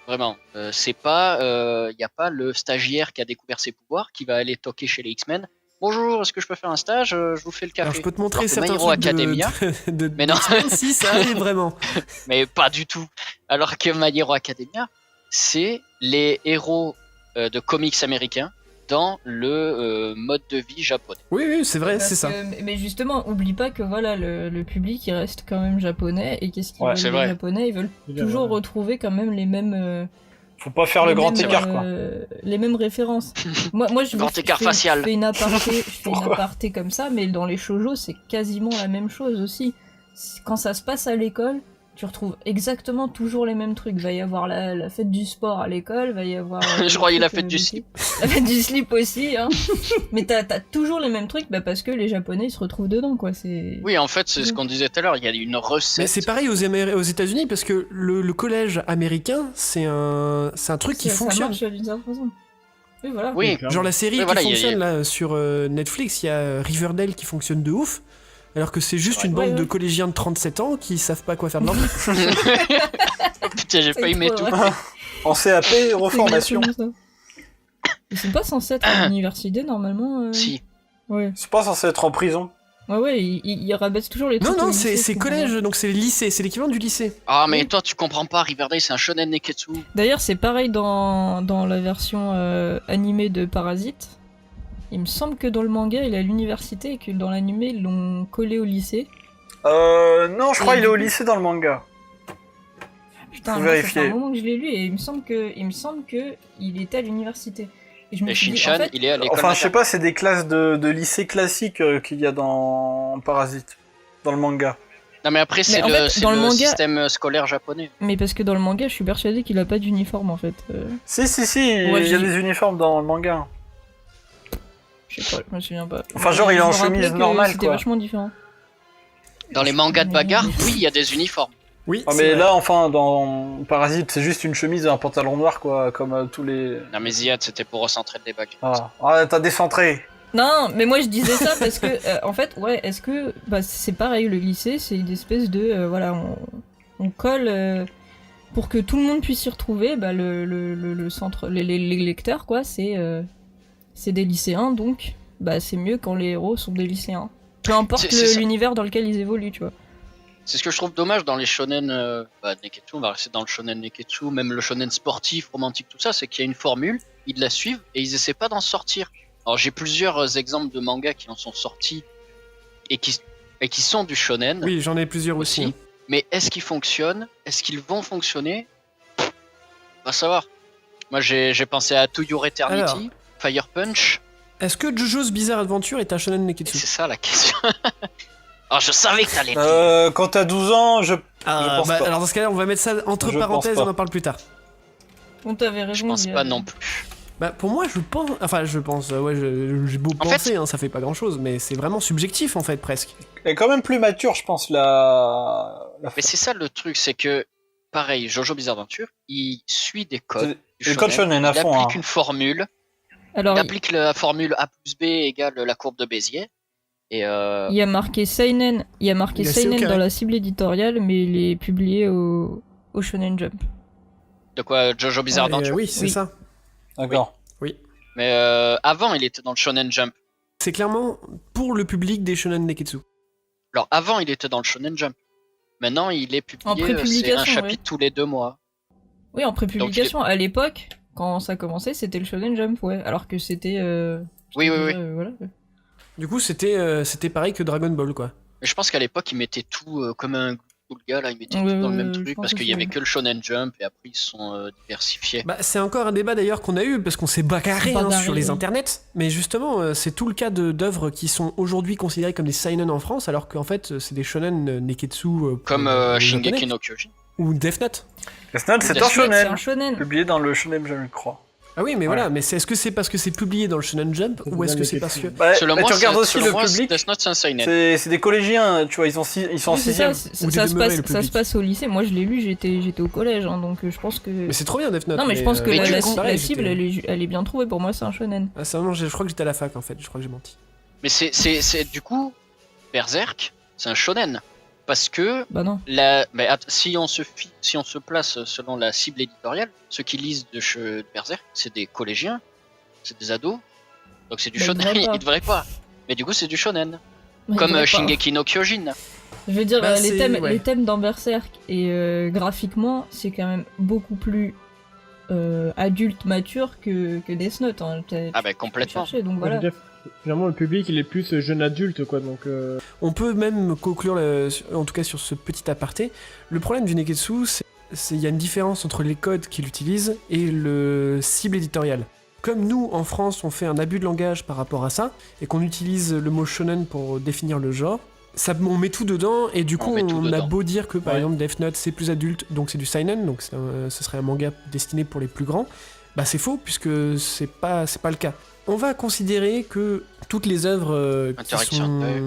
Vraiment. C'est pas... y a pas le stagiaire qui a découvert ses pouvoirs qui va aller toquer chez les X-Men. Bonjour, est-ce que je peux faire un stage? Je vous fais le café. Alors je peux te montrer Alors que certains My Hero trucs Academia, de mais non. X-Men, si ça arrive vraiment. mais pas du tout. Alors que My Hero Academia, c'est les héros de comics américains dans le mode de vie japonais. Oui, c'est vrai, Parce c'est ça. que- mais justement, oublie pas que voilà, le public il reste quand même japonais, et qu'est-ce qu'ils Ouais, veulent c'est les vrai. japonais? Ils veulent Bien, toujours voilà. retrouver quand même les mêmes. Faut pas faire le les grand mêmes, écart, quoi. Les mêmes références. moi je Grand je écart fais- facial. Je fais une aparté, je fais une Pourquoi aparté comme ça, mais dans les shoujo c'est quasiment la même chose aussi. Quand ça se passe à l'école, tu retrouves exactement toujours les mêmes trucs. Va y avoir la fête du sport à l'école, va y avoir. Je croyais la truc, fête du slip. La fête du slip aussi, hein. Mais t'as toujours les mêmes trucs, parce que les Japonais ils se retrouvent dedans, quoi. C'est. Oui, en fait, c'est ce qu'on disait tout à l'heure. Il y a une recette. Mais c'est pareil aux États-Unis parce que le collège américain, c'est un truc qui Ça fonctionne. marche d'une certaine façon. Oui, voilà. Oui, Genre la série Oui, qui voilà, fonctionne là sur Netflix, il y a Riverdale qui fonctionne de ouf, alors que c'est juste Ouais. une bande Ouais, de ouais. collégiens de 37 ans qui savent pas quoi faire de leur vie. Putain, j'ai C'est pas aimé trop tout. vrai. En CAP, C'est reformation. exactement ça. Ils sont pas censés être à l'université normalement. Si. Ouais. C'est pas censé être en prison. Ouais, ils rabattent toujours les Non, trucs. au non, lycée, c'est je collège, comprends donc c'est lycée, c'est l'équivalent du lycée. Ah, mais toi, tu comprends pas. Riverdale, c'est un shonen Neketsu. pas. D'ailleurs, c'est pareil dans la version animée de Parasite. Il me semble que dans le manga, il est à l'université et que dans l'animé, ils l'ont collé au lycée. Non, je crois Et qu'il est au du coup- lycée dans le manga. Putain, Faut moi, ça vérifier. fait un moment que je l'ai lu et il me semble que il était à l'université. Et je me Et suis dit, Shin-chan, en fait, il est à l'école. Enfin, je sais maternelle. pas, c'est des classes de lycée classiques qu'il y a dans Parasite, dans le manga. Non, mais après, c'est en fait, c'est dans le manga- système scolaire japonais. mais parce que dans le manga, je suis persuadée qu'il a pas d'uniforme en fait. Si, Ouais, il y a j'ai- des uniformes dans le manga. Je sais pas, je me souviens pas. Enfin, genre, il est en Je me rappelais chemise que normale, C'était quoi. vachement différent. Dans les mangas de bagarre, oui, il y a des uniformes. Oui, Ah, c'est mais vrai. là, enfin, dans Parasite, c'est juste une chemise et un pantalon noir, quoi, comme tous les... Non mais Ziad, c'était pour recentrer le débat. T'as décentré. Non, mais moi je disais ça parce que, en fait, ouais, est-ce que, bah, c'est pareil, le lycée, c'est une espèce de, voilà, on colle pour que tout le monde puisse s'y retrouver. Bah, le centre, les lecteurs, quoi, c'est des lycéens, donc, bah, c'est mieux quand les héros sont des lycéens. Peu importe C'est ça. l'univers dans lequel ils évoluent, tu vois. C'est ce que je trouve dommage dans les shonen Neketsu, on va rester dans le shonen Neketsu, même le shonen sportif, romantique, tout ça, c'est qu'il y a une formule, ils la suivent et ils essaient pas d'en sortir. Alors j'ai plusieurs exemples de mangas qui en sont sortis et qui sont du shonen Oui, j'en ai plusieurs aussi. aussi, mais est-ce qu'ils fonctionnent? Est-ce qu'ils vont fonctionner? Va savoir. Moi j'ai pensé à To Your Eternity, Alors. Fire Punch, Est-ce que JoJo's Bizarre Adventure est un shonen et Neketsu? c'est ça la question. Oh, je savais que t'allais le dire. Quand t'as 12 ans, je pense pas. Alors dans ce cas-là, on va mettre ça entre Je parenthèses, pense on pas. en parle plus tard. On t'avait raison. Je pense Ziad. pas non plus. Bah pour moi, je pense, ouais, j'ai beau En penser, fait- hein, ça fait pas grand-chose, mais c'est vraiment subjectif en fait, presque. Elle est quand même plus mature, je pense, la... Mais c'est ça le truc, c'est que, pareil, Jojo Bizarre Adventure, il suit des codes. C'est le code shonen à il fond, applique hein. une formule. Alors, Il applique la formule A plus B égale la courbe de Bézier. Et il y a marqué Seinen, Il est assez Seinen au carré. dans la cible éditoriale, mais il est publié au Shonen Jump. de quoi Jojo Bizarre Et, Adventure. oui, c'est Oui. ça. D'accord. Mais avant, il était dans le Shonen Jump. C'est clairement pour le public des shonen Neketsu. Alors avant, il était dans le Shonen Jump. Maintenant, il est En publié, c'est prépublication, un chapitre tous les 2 mois. Oui, en prépublication. À l'époque, quand ça commençait, c'était le Shonen Jump, ouais. Alors que c'était. Oui. Voilà. Du coup, c'était pareil que Dragon Ball, quoi. Mais je pense qu'à l'époque, il mettait tout comme un cool gars, là, il mettait Ouais, tout dans le ouais, même je truc pense parce qu'il aussi, y avait ouais. que le Shonen Jump et après ils se sont diversifiés. Bah, c'est encore un débat d'ailleurs qu'on a eu parce qu'on s'est bagarré Bagarré, sur les oui. internets, mais justement c'est tout le cas d'œuvres qui sont aujourd'hui considérées comme des seinen en France alors qu'en fait c'est des shonen neketsu pour Comme les Shingeki Japonais. no Kyojin. Ou Death Note. Death Note, c'est Death un Note, C'est un shonen. shonen. Publié dans le shonen, je crois. Ah oui, mais voilà, mais est-ce que c'est parce que c'est publié dans le Shonen Jump Ça ou est-ce devient que c'est Neketsu. parce que Bah, Selon mais moi, tu regardes aussi selon le moi, public, Death Note c'est un seinen. c'est des collégiens, tu vois, ils sont en Oui, c'est 6ème. ça, Ou ça des se demeurés, passe, le ça se public. passe au lycée. Moi, je l'ai lu, j'étais au collège, hein, donc je pense que. Mais c'est trop bien Death Note. Non, mais je pense que mais la, du la- coup, la pareil, cible, j'étais- elle est bien trouvée. Pour moi, c'est un shonen. Ah, ça, non, je crois que j'étais à la fac en fait, je crois que j'ai menti. Mais c'est du coup Berserk, c'est un shonen parce que Bah non. si on se place selon la cible éditoriale, ceux qui lisent de Berserk, c'est des collégiens, c'est des ados, donc c'est du Bah, ils shonen. devraient pas. Ils devraient pas. Mais du coup, c'est du shonen, Bah, il comme devrait pas. Shingeki no Kyojin. Je veux dire, Bah, les c'est- thèmes, ouais. les thèmes dans Berserk et graphiquement, c'est quand même beaucoup plus adulte, mature que Death Note. Hein. Ah bah complètement. Cherché, donc Je voilà. veux dire, Généralement, le public, il est plus jeune adulte, quoi, donc... On peut même conclure, en tout cas sur ce petit aparté, le problème du Neketsu, c'est il y a une différence entre les codes qu'il utilise et le cible éditorial. Comme nous, en France, on fait un abus de langage par rapport à ça, et qu'on utilise le mot shonen pour définir le genre, on met tout dedans, et du coup, met tout on a dedans. beau dire que, par Ouais. exemple, Death Note, c'est plus adulte, donc c'est du seinen, donc ce serait un manga destiné pour les plus grands, bah c'est faux, puisque c'est pas le cas. On va considérer que toutes les œuvres qui Interaction, sont... ouais.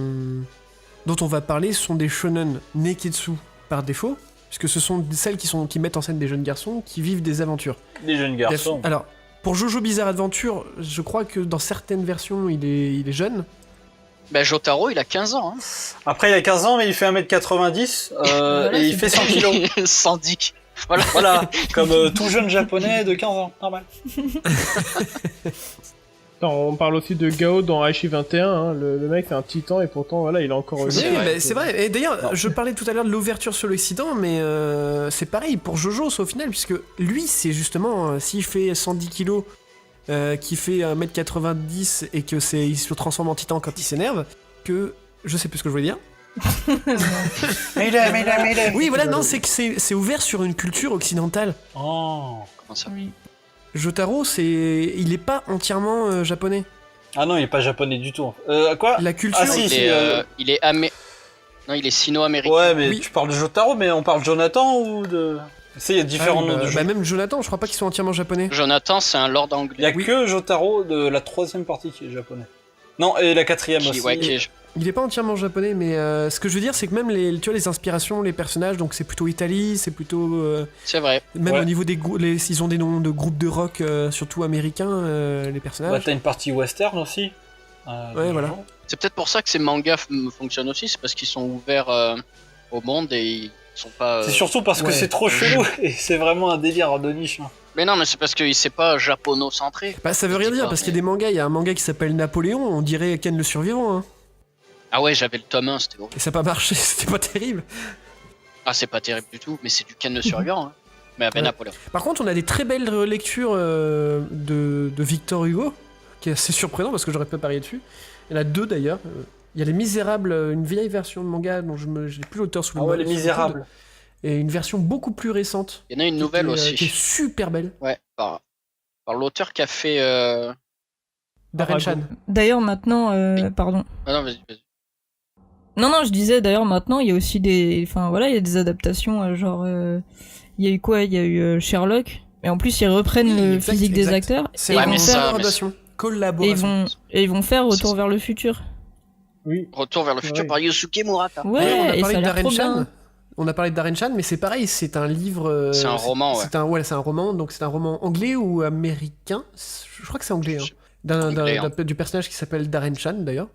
dont on va parler sont des shonen neketsu par défaut, puisque ce sont celles qui mettent en scène des jeunes garçons qui vivent des aventures. Des jeunes garçons. Alors, pour Jojo Bizarre Adventure, je crois que dans certaines versions, il est jeune. Bah Jotaro, il a 15 ans. Hein. Après, il a 15 ans, mais il fait 1m90 Voilà, et il c'est fait 100 kilos. 110. Voilà. Voilà, comme tout jeune japonais de 15 ans, normal. Attends, on parle aussi de Gao dans Aichi 21, hein. Le mec c'est un titan et pourtant voilà il a encore Oui, vrai. bah, c'est vrai. Et d'ailleurs, je parlais tout à l'heure de l'ouverture sur l'Occident, mais c'est pareil pour Jojo au final, puisque lui, c'est justement, s'il fait 110 kilos, qui fait 1m90 et que il se transforme en titan quand il s'énerve, que je sais plus ce que je voulais dire. Mais Oui, voilà, non, c'est que c'est ouvert sur une culture occidentale. Oh. Comment ça Oui. Jotaro, il est pas entièrement japonais. Ah non, il est pas japonais du tout. Quoi La culture. Ah, si, il est Non, il est sino-américain. Ouais, mais Oui. tu parles de Jotaro, mais on parle de Jonathan ou de... Tu sais, il y a différents noms de jeux. bah, même Jonathan, je crois pas qu'ils sont entièrement japonais. Jonathan, c'est un lord Il y a anglais. que Jotaro de la 3ème partie qui est japonais. Non, et la 4ème aussi. Qui est Il est pas entièrement japonais, mais ce que je veux dire, c'est que même tu vois, les inspirations, les personnages, donc c'est plutôt Italie, c'est plutôt... C'est vrai. Même Ouais. au niveau ils ont des noms de groupes de rock, surtout américains, les Bah, personnages. t'as une partie western aussi. Ouais, voilà. C'est peut-être pour ça que ces mangas fonctionnent aussi, c'est parce qu'ils sont ouverts au monde et ils sont pas... C'est surtout parce que ouais. c'est trop chelou et c'est vraiment un délire de niche. Hein. Mais non, mais c'est parce que c'est pas japono-centré. Bah ça veut rien Je dis dire, pas, parce qu'il y a mais- des mangas, il y a un manga qui s'appelle Napoléon, on dirait Ken le Survivant, hein. Ah ouais, j'avais le tome 1, c'était horrible. Et ça a pas marché, c'était pas terrible. Ah, c'est pas terrible du tout, mais c'est du Ken le survivant, hein. Mais avec Ouais. Napoléon. Par contre, on a des très belles lectures de Victor Hugo, qui est assez surprenant parce que j'aurais pas parié dessus. Il y en a 2 d'ailleurs. Il y a Les Misérables, une vieille version de manga dont je n'ai plus l'auteur sous le Ah ouais, sous Les le coude, Misérables. et une version beaucoup plus récente. Il y en a une nouvelle aussi. Qui est super belle. Ouais, par l'auteur qui a fait... Darren Chan. D'ailleurs, maintenant, pardon. Ah non, vas-y. Non, je disais d'ailleurs maintenant, il y a aussi des, enfin voilà, il y a des adaptations, genre, il y a eu quoi? Il y a eu Sherlock, et en plus ils reprennent Oui, le exact, physique des exact. acteurs, C'est et ils Ouais, vont mais faire, ça- collaboration. et Collaboration. ils vont faire Retour C'est- vers le futur. Oui. Retour vers le futur Ouais. par Yusuke Murata. Ouais, Ouais, on a et ça parlé a de l'air Darren trop Chan. bien. On a parlé de Darren Chan, mais c'est pareil, c'est un livre. C'est un roman, ouais. C'est un roman, donc c'est un roman anglais ou américain. Je crois que c'est anglais. Hein. Anglais, hein. Du personnage qui s'appelle Darren Chan d'ailleurs.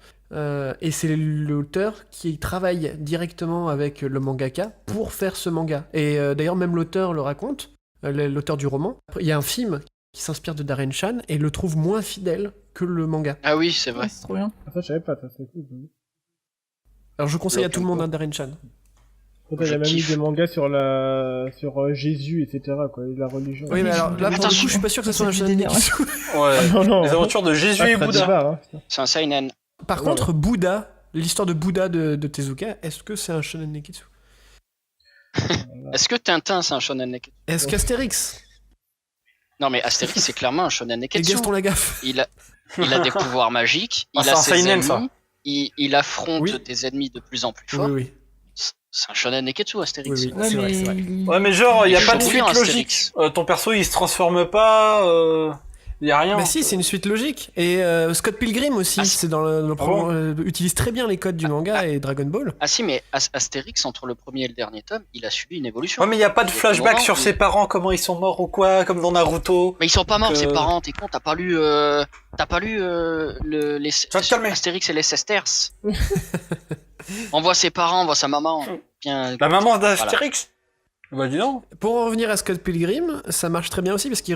Et c'est l'auteur qui travaille directement avec le mangaka pour faire ce manga. Et d'ailleurs, même l'auteur le raconte, l'auteur du roman. Il y a un film qui s'inspire de Darren Chan et le trouve moins fidèle que le manga. Ah oui, c'est vrai. Ouais, c'est trop bien. Ah, ça, je savais pas, ça, c'est cool. Alors je conseille à tout le monde Aucun un Darren Chan. Après, il y a Je même eu kiffe. des mangas sur Jésus, etc., quoi, et la religion. Oui, mais alors là, pour Attends, le coup, je suis pas sûr que ce soit un c'est shonen délire, ouais. Neketsu. Ouais. Non, non. Les aventures de Jésus et Très Bouddha. bizarre, hein, putain. C'est un seinen. Par contre, Bouddha, l'histoire de Bouddha de Tezuka, est-ce que c'est un shonen Neketsu? Est-ce que Tintin, c'est un shonen neketsu? Est-ce qu'Astérix Non, mais Astérix, c'est clairement un shonen et neketsu. Gaston Lagaffe? Il a des pouvoirs magiques, Ah, il c'est a un ses seinen, ennemis, ça. il affronte Oui. des ennemis de plus en plus Oui, forts. oui. C'est un shonen neketsu, Astérix. Oui, oui. Ouais, C'est vrai, mais c'est vrai. Ouais, mais genre, il y a Il pas joue de bien, suite logique. Astérix. Ton perso, il se transforme pas. Il y a rien. Bah si, c'est une suite logique. Et Scott Pilgrim aussi, Ah, c'est dans utilise très bien les codes du manga et Dragon Ball. Ah si, mais Astérix, entre le premier et le dernier tome, il a subi une évolution. Ouais, mais il y a pas de Il y a flashback un moment sur où- ses parents, comment ils sont morts ou quoi, comme dans Naruto. Mais ils sont pas morts, Que- ses parents, t'es con, t'as pas lu les vas te calmer. Astérix et les Sesters. On voit ses parents, on voit sa maman. Bien. La maman d'Astérix. Bah dis donc. Pour en revenir à Scott Pilgrim, ça marche très bien aussi parce qu'il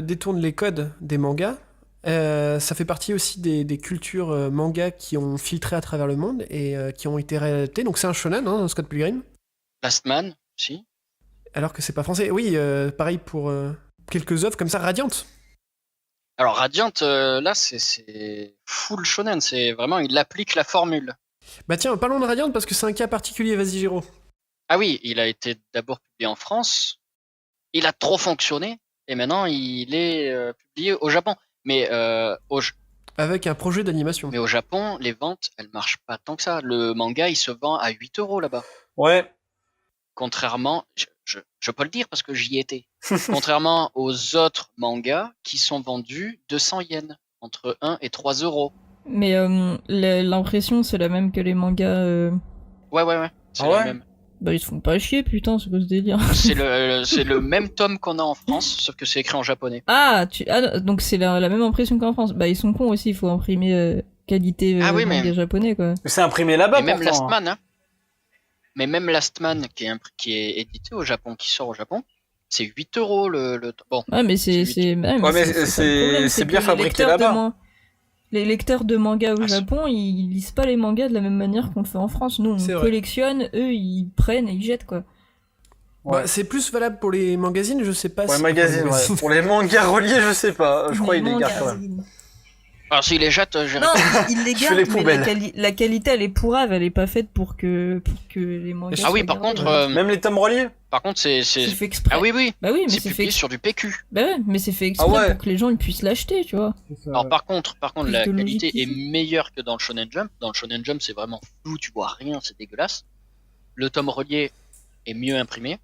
détourne les codes des mangas. Ça fait partie aussi des cultures manga qui ont filtré à travers le monde et qui ont été réadaptées. Donc c'est un shonen, hein, Scott Pilgrim. Last Man, si. Alors que c'est pas français. Oui, pareil pour quelques œuvres comme ça, Radiant. Alors Radiant, là, c'est full shonen. C'est vraiment, il applique la formule. Bah tiens, parlons de Radiant parce que c'est un cas particulier, vas-y Giro. Ah oui, il a été d'abord publié en France. Il a trop fonctionné. Et maintenant, il est publié au Japon. Mais Avec un projet d'animation. au Japon, les ventes, elles marchent pas tant que ça. Le manga, il se vend à 8 € là-bas. Ouais. Contrairement, je peux le dire parce que j'y étais. Contrairement aux autres mangas qui sont vendus 200 yens, entre 1 et 3 €. Mais l'impression, c'est la même que les mangas. Ouais. C'est Ah la ouais même. Bah, ils se font pas chier, putain, c'est quoi ce délire? C'est le même tome qu'on a en France, sauf que c'est écrit en japonais. Ah, donc c'est la même impression qu'en France. Bah, ils sont cons aussi, il faut imprimer qualité Ah oui, mais- manga japonais, quoi. Mais c'est imprimé là-bas Et même pourtant. Last Man, hein. Mais même Last Man qui est édité au Japon, qui sort au Japon, c'est 8 € le bon. Ouais, mais C'est c'est Ouais, mais pas le problème, c'est que bien les fabriqué lecteurs de là-bas. Les lecteurs de manga au Ah, Japon, ils lisent pas les mangas de la même manière qu'on le fait en France. Nous, on C'est vrai. collectionne, eux, ils prennent et ils jettent, quoi. Ouais. Bah, c'est plus valable pour les magazines, je sais pas Ouais, si... magazine, ouais. Pour les mangas reliés, je sais pas. Je crois Les qu'il les garde quand même. magazines. Alors s'il les jette, j'ai Non, ils les Je fais gardent, les mais poubelles. la qualité, elle est pourrave, elle est pas faite pour que les mangas Ah oui, soient par gardés. contre, Même les tomes reliés. c'est C'est fait exprès. ah oui, Bah oui, mais c'est c'est fait publié exprès. sur du PQ. Bah ouais, mais c'est fait exprès Ah ouais. pour que les gens ils puissent l'acheter, tu vois. C'est ça, Alors ouais. par contre, Plus la de logique qualité est ici. meilleure que dans le Shonen Jump. Dans le Shonen Jump, c'est vraiment flou, tu vois rien, c'est dégueulasse. Le tome relié est mieux imprimé,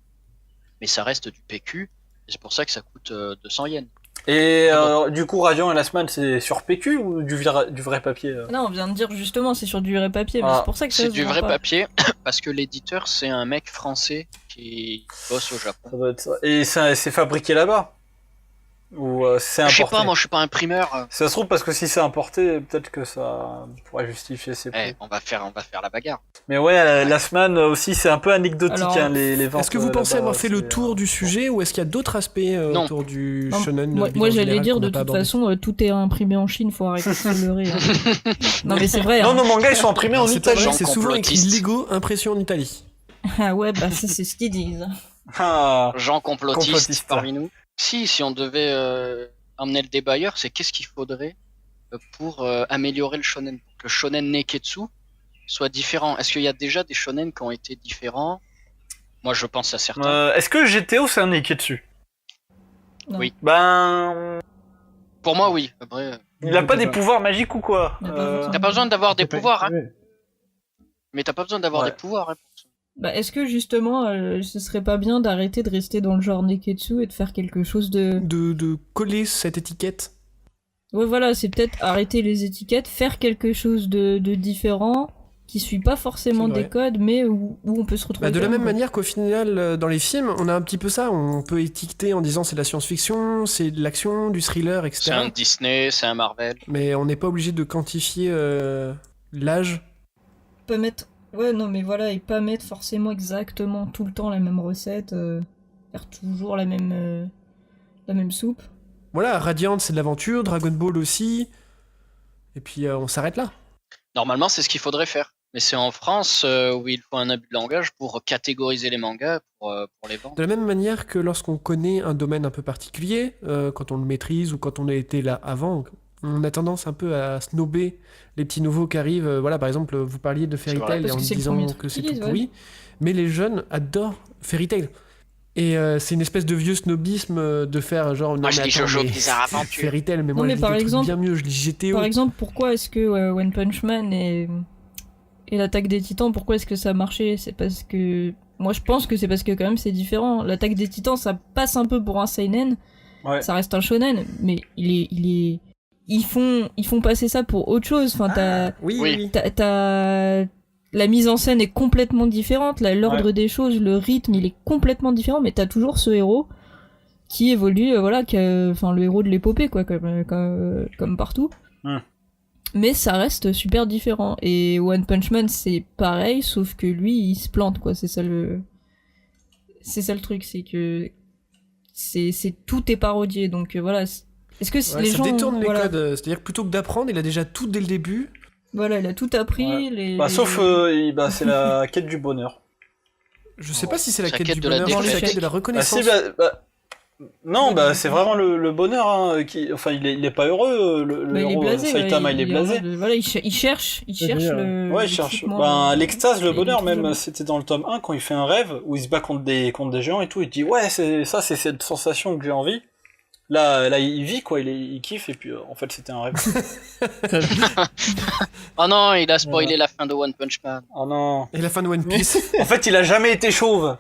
mais ça reste du PQ. Et c'est pour ça que ça coûte 200 yens. Et du coup, Radiant et Last Man, c'est sur PQ ou du vrai papier Non, on vient de dire justement, c'est sur du vrai papier, mais Ah. c'est pour ça que ça C'est se du vend vrai pas. papier, parce que l'éditeur, c'est un mec français qui bosse au Japon. Ça doit être ça. Et c'est fabriqué là-bas? Ou c'est Je sais importé? pas, moi je suis pas imprimeur. Ça se trouve parce que si c'est importé, peut-être que ça pourrait justifier ses prix. On va faire la bagarre. Mais ouais, Last Man aussi, c'est un peu anecdotique, Alors, hein, les ventes. Est-ce que vous pensez là-bas, avoir fait le c'est, tour du sujet ou est-ce qu'il y a d'autres aspects Non. autour du Non, shonen moi bilan j'allais général dire qu'on de n'a pas toute abordé? façon, tout est imprimé en Chine, faut arrêter de se leurrer. Hein. Non mais c'est vrai. Non, hein. nos mangas, ils sont imprimés en C'est pas Italie. vrai, Gens c'est souvent écrit complotistes. Lego impression en Italie. Ah ouais, bah ça c'est ce qu'ils disent. Ah, Gens complotistes Complotistes. parmi nous. Si on devait emmener le débat ailleurs, c'est qu'est-ce qu'il faudrait pour améliorer le shonen, pour que le shonen neketsu soit différent. Est-ce qu'il y a déjà des shonen qui ont été différents? Moi, je pense à certains. est-ce que GTO, c'est un Neketsu? Non. Oui. Ben, Pour moi, oui. Après, il a pas des pouvoirs magiques ou quoi? Il a pas besoin. t'as pas besoin d'avoir des C'est pas- pouvoirs, hein. ouais. Mais t'as pas besoin d'avoir Ouais. des pouvoirs. Hein. Bah est-ce que justement, ce serait pas bien d'arrêter de rester dans le genre Neketsu et de faire quelque chose de... De coller cette étiquette. Ouais voilà, c'est peut-être arrêter les étiquettes, faire quelque chose de différent, qui suit pas forcément C'est vrai. des codes, mais où on peut se retrouver. Bah, de la dedans, même quoi. manière qu'au final, dans les films, on a un petit peu ça. On peut étiqueter en disant c'est de la science-fiction, c'est de l'action, du thriller, etc. C'est un Disney, c'est un Marvel. Mais on n'est pas obligé de quantifier l'âge. Pas mettre... Ouais, non, mais voilà, et pas mettre forcément exactement tout le temps la même recette, faire toujours la même soupe. Voilà, Radiant c'est de l'aventure, Dragon Ball aussi. Et puis on s'arrête là. Normalement, c'est ce qu'il faudrait faire. Mais c'est en France où il faut un abus de langage pour catégoriser les mangas, pour les vendre. De la même manière que lorsqu'on connaît un domaine un peu particulier, quand on le maîtrise ou quand on a été là avant, on a tendance un peu à snober les petits nouveaux qui arrivent. Voilà, par exemple, vous parliez de Fairy C'est vrai, Tail parce en que c'est le disant premier truc que c'est qu'ils tout disent, pourri. Mais les jeunes adorent Fairy Tail. Et c'est une espèce de vieux snobisme de faire genre... Moi, non, je mais lis attends, Jojo mais Bizarre Aventure. Fairy Tail, mais Non, moi mais je lis par des trucs exemple- bien mieux, je lis GTO. Par exemple, pourquoi est-ce que One Punch Man et l'Attaque des Titans, pourquoi est-ce que ça a marché? C'est parce que... Moi, je pense que c'est parce que quand même c'est différent. L'Attaque des Titans, ça passe un peu pour un seinen. Ouais. Ça reste un shonen, mais ils font passer ça pour autre chose. Enfin, Oui, Oui. oui. t'as la mise en scène est complètement différente, l'ordre Ouais. des choses, le rythme, il est complètement différent, mais t'as toujours ce héros qui évolue, enfin le héros de l'épopée, quoi, comme partout. Mais ça reste super différent. Et One Punch Man, c'est pareil, sauf que lui, il se plante, quoi. C'est ça le truc, c'est que tout est parodié. Donc voilà. Est-ce que Ouais, les ça gens, détourne les voilà, codes. C'est-à-dire que plutôt que d'apprendre, il a déjà tout dès le début. voilà, il a tout appris. Ouais. Les... Sauf, c'est la quête du bonheur. Je sais pas si c'est la C'est la quête quête du de la bonheur, c'est la défaite. quête de la Bah reconnaissance. si, non, c'est vraiment le bonheur, hein, enfin, il est pas heureux, le Bah, il est héros, blasé, Saitama, ouais, il est blasé. Voilà, il cherche le. Ouais, il le cherche. truc, moi, L'extase, le il est bonheur, tout même, jamais. c'était dans le tome 1, quand il fait un rêve, où il se bat contre des géants et tout, il dit, ouais, c'est cette sensation que j'ai envie. Là, il vit, quoi, il kiffe, et puis, en fait, c'était un rêve. Oh non, il a spoilé la fin de One Punch Man. Oh non. Et la fin de One Piece. En fait, il a jamais été chauve.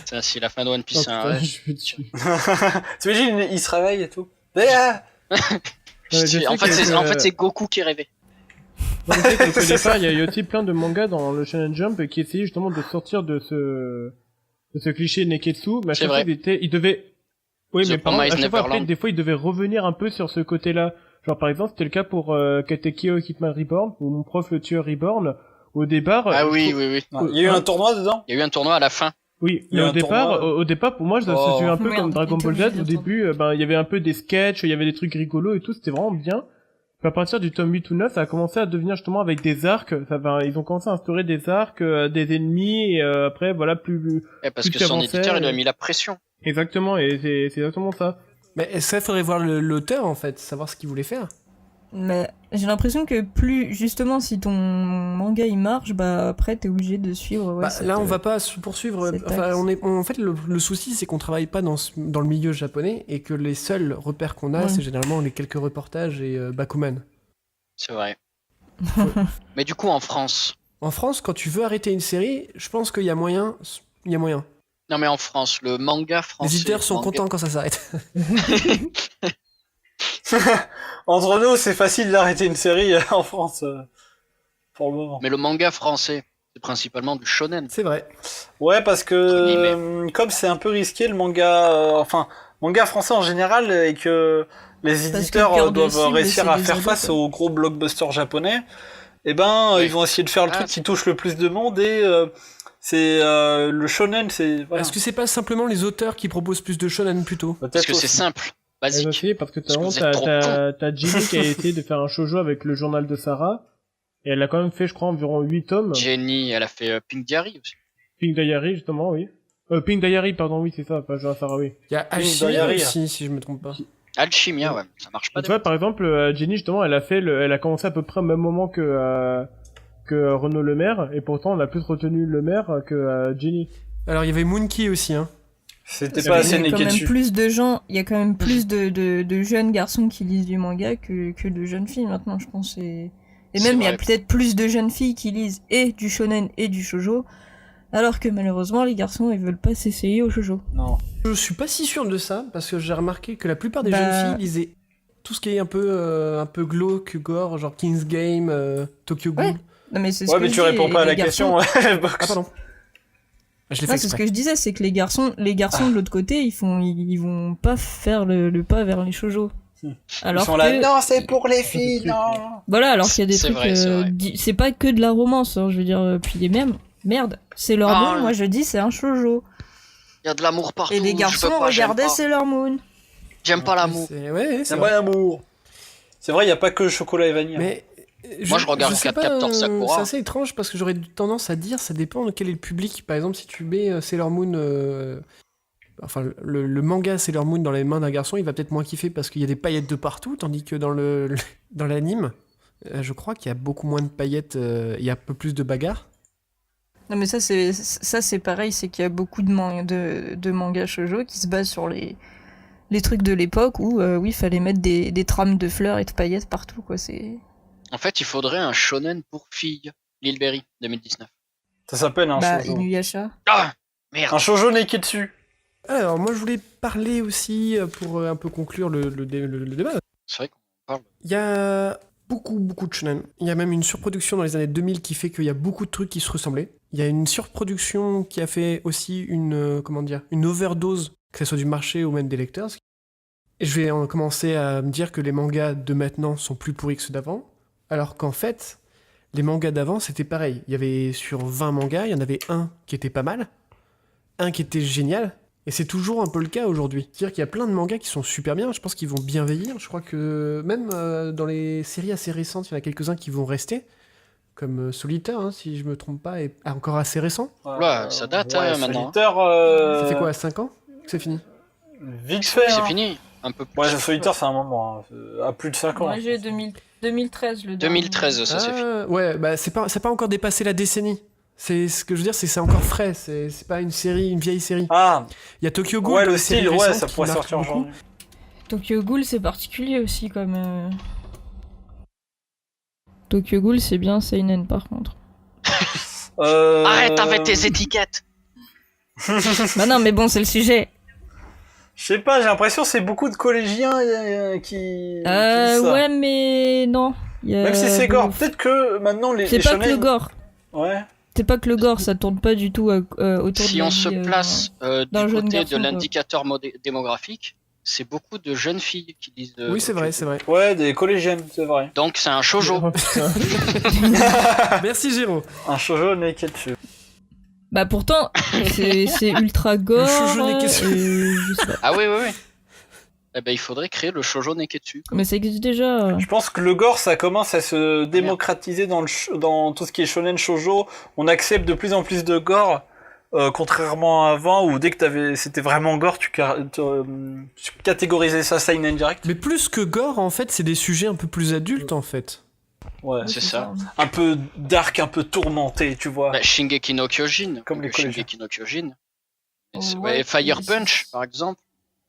Ça, si la fin de One Piece, Oh, c'est un putain, rêve. je me tue. T'imagines, il se réveille et tout. Je sais En fait, que- c'est Goku qui rêvait. Je sais qu'au départ, il y a aussi plein de mangas dans le Shonen Jump qui essayaient justement de sortir de ce cliché Neketsu, mais à C'est chaque fois, vrai. il devait... Oui, The mais par contre, à Promised chaque fois, après, Neverland. des fois, il devait revenir un peu sur ce côté-là. Genre, par exemple, c'était le cas pour Katekyo Hitman Reborn, ou Mon prof le tueur Reborn. Au départ... Ah je oui, trouve- oui, oui. Il y a eu un tournoi dedans? Il y a eu un tournoi à la fin. Oui, Il y mais a au un départ, tournoi. au départ, pour moi, ça Oh. se fait un peu Merde, comme Dragon t'es Ball Z. obligé Au début, il y avait un peu des sketchs, il y avait des trucs rigolos et tout, c'était vraiment bien. Puis à partir du tome 8 ou 9, ça a commencé à devenir justement avec des arcs. Ils ont commencé à instaurer des arcs, des ennemis, et après, voilà, plus... Parce Plus que son t'avançais, éditeur, il lui a mis la pression. Exactement, et c'est exactement ça. Mais ça, faudrait voir l'auteur en fait, savoir ce qu'il voulait faire. Mais j'ai l'impression que plus, justement, si ton manga il marche, bah après t'es obligé de suivre. Ouais, Là, on va pas se poursuivre. cette Enfin, axe. en fait, le souci, c'est qu'on travaille pas dans le milieu japonais et que les seuls repères qu'on a, Ouais. c'est généralement les quelques reportages et Bakuman. C'est vrai. Mais du coup, en France. En France, quand tu veux arrêter une série, je pense qu'il y a moyen. Il y a moyen. Non, mais en France, le manga français. Les éditeurs sont le manga- contents quand ça s'arrête. Entre nous, c'est facile d'arrêter une série en France, pour le moment. Mais le manga français, c'est principalement du shonen. C'est vrai. Ouais, parce que comme c'est un peu risqué le manga, manga français en général, et que les Parce que le éditeurs cœur de doivent cible, réussir c'est à les faire ados, face quoi. aux gros blockbusters japonais, et ben ils vont essayer de faire le truc qui touche le plus de monde, et c'est le shonen, c'est voilà. Est-ce que c'est pas simplement les auteurs qui proposent plus de shonen plutôt? Parce que c'est simple, basique. aussi, parce que Parce que vous êtes trop t'as Jenny qui a essayé de faire un shoujo avec le journal de Sarah, et elle a quand même fait, je crois, environ 8 tomes. Jenny, elle a fait Pink Diary aussi. Pink Diary, justement, oui. Pink Diary, pardon, oui, c'est ça, pas Joa Sarah, oui. Il y a Alchimia aussi, si je me trompe pas. Alchimia, ouais, ça marche pas. Tu vois, par exemple, Jenny, justement, elle a commencé à peu près au même moment que Renaud Le Maire, et pourtant on a plus retenu Le Maire que Jenny. Alors il y avait Moonki aussi, hein. C'était pas assez Il y a quand même Neketsu. plus de gens, il y a quand même plus de jeunes garçons qui lisent du manga que de jeunes filles maintenant, je pense. Et C'est même, il y a vrai. peut-être plus de jeunes filles qui lisent et du shonen et du shoujo, alors que malheureusement, les garçons, ils veulent pas s'essayer au shoujo. Non. Je suis pas si sûr de ça, parce que j'ai remarqué que la plupart des Bah- jeunes filles lisaient tout ce qui est un peu glauque, gore, genre King's Game, Tokyo Ghoul. Ouais. Non, mais c'est ce Ouais, que mais je tu dis, réponds pas à les la garçons- question. Ah pardon. Je l'ai fait Non, c'est ce exprès. que je disais, c'est que les garçons de l'autre côté, ils vont pas faire le pas vers les shoujo. Alors Ils sont là, que- non, c'est pour les filles, non. Voilà, alors qu'il y a des C'est trucs, vrai, c'est vrai. c'est pas que de la romance, hein, je veux dire, puis les mêmes, merde, c'est leur Ah, Moon, ouais. moi je dis c'est un shoujo. Il y a de l'amour partout. Et les je garçons, peux pas, j'aime regardez pas. Sailor Moon. J'aime pas l'amour. Ouais, c'est C'est vrai. pas l'amour. C'est vrai, il y a pas que chocolat et vanille. Mais Moi, je regarde sais pas, Captain Sakura. C'est assez étrange parce que j'aurais tendance à dire ça dépend de quel est le public. Par exemple, si tu mets Sailor Moon, enfin le manga Sailor Moon dans les mains d'un garçon, il va peut-être moins kiffer parce qu'il y a des paillettes de partout, tandis que dans dans l'anime, je crois qu'il y a beaucoup moins de paillettes, il y a un peu plus de bagarres. Non mais ça c'est pareil, c'est qu'il y a beaucoup de mangas shoujo qui se basent sur les trucs de l'époque où oui, fallait mettre des trames de fleurs et de paillettes partout quoi, c'est En fait, il faudrait un shonen pour filles. Lil Berry, 2019. Ça s'appelle un bah shoujo. Inuyasha. Ah merde. Un shoujo Neketsu. Alors moi je voulais parler aussi pour un peu conclure le débat. C'est vrai qu'on parle. Il y a beaucoup de shonen. Il y a même une surproduction dans les années 2000 qui fait qu'il y a beaucoup de trucs qui se ressemblaient. Il y a une surproduction qui a fait aussi une overdose, que ce soit du marché ou même des lecteurs. Et je vais commencer à me dire que les mangas de maintenant sont plus pourris que ceux d'avant, alors qu'en fait, les mangas d'avant c'était pareil. Il y avait sur 20 mangas, il y en avait un qui était pas mal, un qui était génial, et c'est toujours un peu le cas aujourd'hui. C'est-à-dire qu'il y a plein de mangas qui sont super bien, je pense qu'ils vont bien vieillir. Je crois que même dans les séries assez récentes, il y en a quelques-uns qui vont rester, comme Solitaire, hein, si je me trompe pas, est encore assez récent. Oula, ça date, hein, maintenant. Solitaire, Ça fait quoi, 5 ans que c'est fini? Vite fait. C'est hein. fini. Un peu plus. Ouais, Solitaire, c'est un moment. À plus de 5 ans. Moi j'ai 2013 le dernier. 2013, ça c'est fini. Ouais, bah ça n'a pas encore dépassé la décennie. C'est ce que je veux dire, c'est que c'est encore frais. C'est pas une vieille série. Ah, Il y a Tokyo Ghoul. ouais, dans le les séries style, ouais, récentes ça qui pourrait marque sortir beaucoup. aujourd'hui. Tokyo Ghoul c'est particulier aussi comme Tokyo Ghoul c'est bien seinen par contre. Arrête avec tes étiquettes. Bah non mais bon c'est le sujet. Je sais pas, j'ai l'impression que c'est beaucoup de collégiens qui. Ouais mais non. Même si c'est gore, peut-être que maintenant les. C'est les pas shonen- que le gore. Ouais. C'est pas que le gore, ça tourne pas du tout autour Si de la on se vie, place d'un du jeune côté garçon, de quoi. l'indicateur démographique, c'est beaucoup de jeunes filles qui lisent. Oui, c'est vrai, c'est vrai. Ouais, des collégiennes, c'est vrai. Donc c'est un shoujo. Oh, putain. Merci Géraud. Un shoujo Neketsu. Bah pourtant, c'est ultra gore. shoujo neketsu. Je sais pas. Ah oui, oui, oui. Eh ben, il faudrait créer le shoujo neketsu. Mais ça existe déjà. Je pense que le gore, ça commence à se démocratiser dans tout ce qui est shonen shoujo. On accepte de plus en plus de gore, contrairement à avant où dès que c'était vraiment gore, tu catégorisais ça seinen direct. Mais plus que gore, en fait, c'est des sujets un peu plus adultes, en fait. Ouais, C'est ça. un peu dark, un peu tourmenté, tu vois. Bah, Shingeki no Kyojin. Comme les collégiens. Shingeki no Kyojin. Et c'est- Ouais, ouais, Fire Punch, par exemple.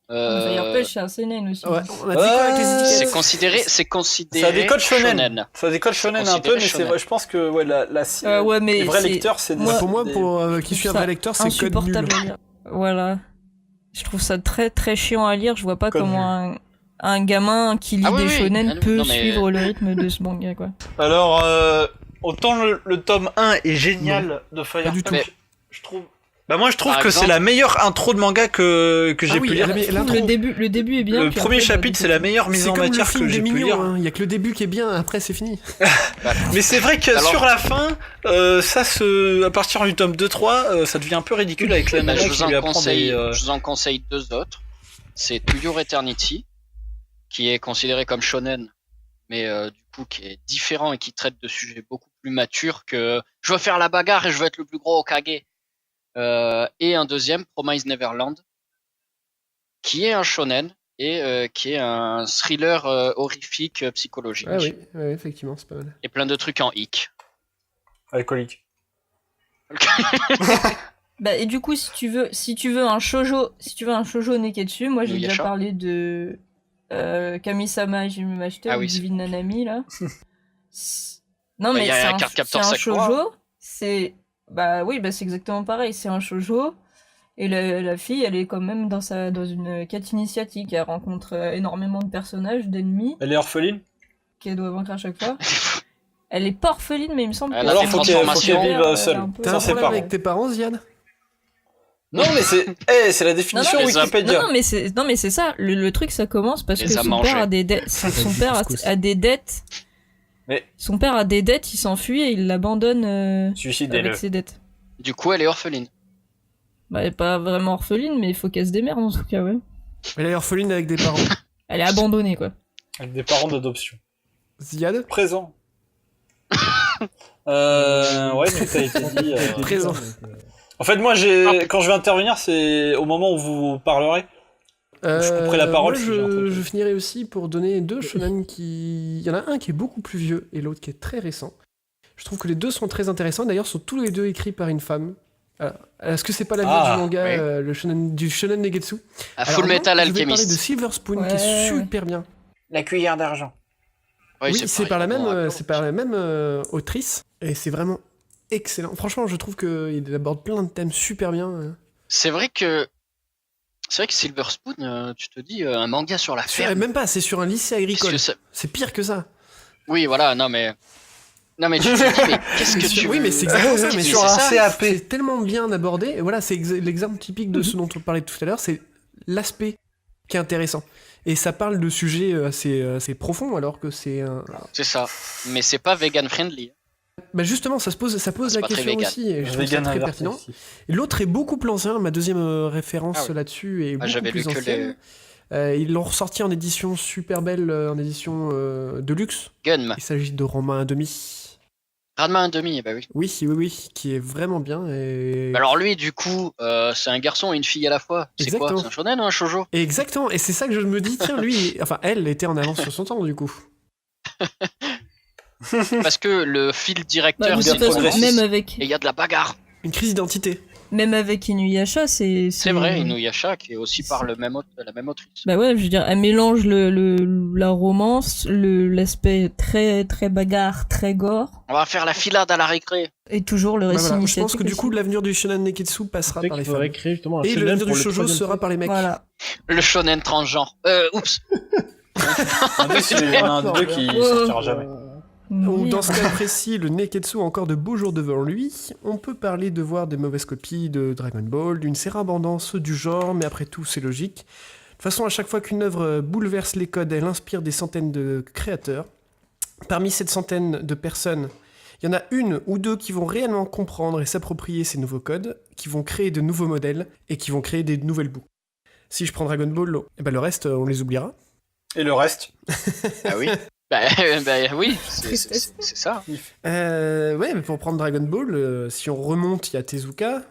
Fire Punch, c'est un seinen aussi. Ouais, on a dit quoi avec les C'est étiquettes considéré Ça a des codes shonen. Ça a des codes shonen un peu, Considéré mais c'est shonen. vrai, je pense que ouais, Ouais, mais les vrais c'est- lecteurs, c'est moi- Pour moi, des- pour qui suit un ça vrai lecteur, c'est code nul. insupportable à lire. Voilà. Je trouve ça très très chiant à lire. Je vois pas Code comment un gamin qui lit Ah oui, des oui. shonen Ah non, peut non, mais- suivre le rythme de ce manga, quoi. Alors, autant le tome 1 est génial de Fire Pas du Punch, tout. je trouve... Bah moi je trouve Par que exemple- c'est la meilleure intro de manga que j'ai Ah oui, pu lire. l'intro. Le début est bien. Le puis premier après, chapitre c'est la meilleure mise C'est en comme le matière film que des j'ai pu mignons, lire. hein. Il y a que le début qui est bien, après c'est fini. Mais c'est vrai que Alors- sur la fin, à partir du tome 2-3, ça devient un peu ridicule avec la Bah, nana je, qui vous lui en apprend conseille, des... je vous en conseille 2 autres. C'est To Your Eternity, qui est considéré comme shonen, mais du coup qui est différent et qui traite de sujets beaucoup plus matures que je veux faire la bagarre et je veux être le plus gros Hokage. Et un deuxième, Promise Neverland, qui est un shonen et qui est un thriller horrifique psychologique. Ah oui, ouais, effectivement, c'est pas mal. Et plein de trucs en hic. alcooliques. Bah, et du coup, si tu veux un shoujo neketsu, moi j'ai déjà Inuyasha. parlé de Kami-sama Hajime Mashite Ah ou oui, Divine Nanami là. Non Bah, mais y a c'est un un, Cardcaptor c'est un Sakura. shoujo, c'est c'est exactement pareil, c'est un shoujo et la fille elle est quand même dans une quête initiatique, elle rencontre énormément de personnages, d'ennemis Elle est orpheline. qu'elle doit vaincre à chaque fois. Elle est pas orpheline mais il me semble Elle que a Alors des faut transformations. qu'elle vive seule. un peu- T'as Ça, un c'est problème pas avec tes parents, Ziad? Non mais c'est la définition les Wikipédia. Non mais c'est ça. Le truc ça commence parce Les que a son mangés. père a des dettes. Son père a des dettes. Mais- Son père a des dettes, il s'enfuit et il l'abandonne Suicidez-le. avec ses dettes. Du coup, elle est orpheline. Bah elle est pas vraiment orpheline mais il faut qu'elle se démerde en tout cas ouais. Elle est orpheline avec des parents. Elle est abandonnée quoi. Avec des parents d'adoption. Ziad? Présent. Ouais, tout a été dit. Présent. En fait, moi, quand je vais intervenir, c'est au moment où vous parlerez. Je couperai la parole Moi, si j'ai un truc. je finirai aussi pour donner 2 shonen qui... Il y en a un qui est beaucoup plus vieux et l'autre qui est très récent. Je trouve que les deux sont très intéressants. D'ailleurs, sont tous les deux écrits par une femme. Alors, est-ce que c'est pas l'avenir du manga, oui. du shonen Negetsu? À Alors, Full non, Metal Je vais parler de Alchemist. Silver Spoon qui est Ouais. super bien. La cuillère d'argent. Oui, c'est par la pareil, même, bon, d'accord. c'est par la même autrice et c'est vraiment excellent. Franchement, je trouve qu'il aborde plein de thèmes super bien. C'est vrai que Silver Spoon, tu te dis un manga sur la ferme. Même pas, c'est sur un lycée agricole. Qu'est-ce que ça- C'est pire que ça. Oui, voilà, non mais tu te dis mais qu'est-ce que tu Oui, mais c'est exactement ça. Mais C'est sur un ça. CAP, c'est tellement bien abordé. Et voilà, c'est l'exemple typique de ce dont on parlait tout à l'heure. C'est l'aspect qui est intéressant. Et ça parle de sujets assez profonds, alors que c'est un... C'est ça. Mais c'est pas vegan friendly. Bah justement, ça pose C'est la pas très question vegan. aussi, et je trouve ça Vegan très averti pertinent. aussi. Et l'autre est beaucoup plus ancien, ma deuxième référence Ah oui. là-dessus est beaucoup J'avais lu plus que ancienne. Ils l'ont ressorti en édition super belle, en édition de luxe. Gunm. Il s'agit de Ranma 1,5. Ranma 1,5, bah oui. Oui, qui est vraiment bien. Et... Alors lui, du coup, c'est un garçon et une fille à la fois. C'est quoi? Exactement. C'est un shonen ou un shoujo? Exactement, et c'est ça que je me dis, tiens, lui, enfin, elle était en avance sur son temps, du coup. Parce que le fil Bah, directeur, de c'est toute façon, progressiste. même Et il y a de la bagarre. Une crise d'identité. avec Inuyasha, c'est C'est vrai, Inuyasha, qui est aussi par la même autrice. Bah ouais, je veux dire, elle mélange la romance, l'aspect très très bagarre, très gore, On va faire la filade à la récré. et toujours le Bah récit voilà, je initiatique. pense que du aussi. coup, l'avenir du shonen Neketsu passera Peut-être par les qu'il faudrait femmes. créer justement un Et shonen l'avenir pour du le shoujo troisième sera par les mecs. Voilà. Le shonen transgenre. Oups. Un d'eux, il y en a un d'eux qui sortira jamais. Ou dans ce cas précis, le Neketsu a encore de beaux jours devant lui. On peut parler de voir des mauvaises copies de Dragon Ball, d'une abondance du genre, mais après tout, c'est logique. De toute façon, à chaque fois qu'une œuvre bouleverse les codes, elle inspire des centaines de créateurs. Parmi cette centaine de personnes, il y en a une ou deux qui vont réellement comprendre et s'approprier ces nouveaux codes, qui vont créer de nouveaux modèles et qui vont créer des nouvelles boucles. Si je prends Dragon Ball, eh ben le reste, on les oubliera. Et le reste? Ah oui. bah oui, c'est ça. Ouais, mais pour prendre Dragon Ball, si on remonte, il y a Tezuka.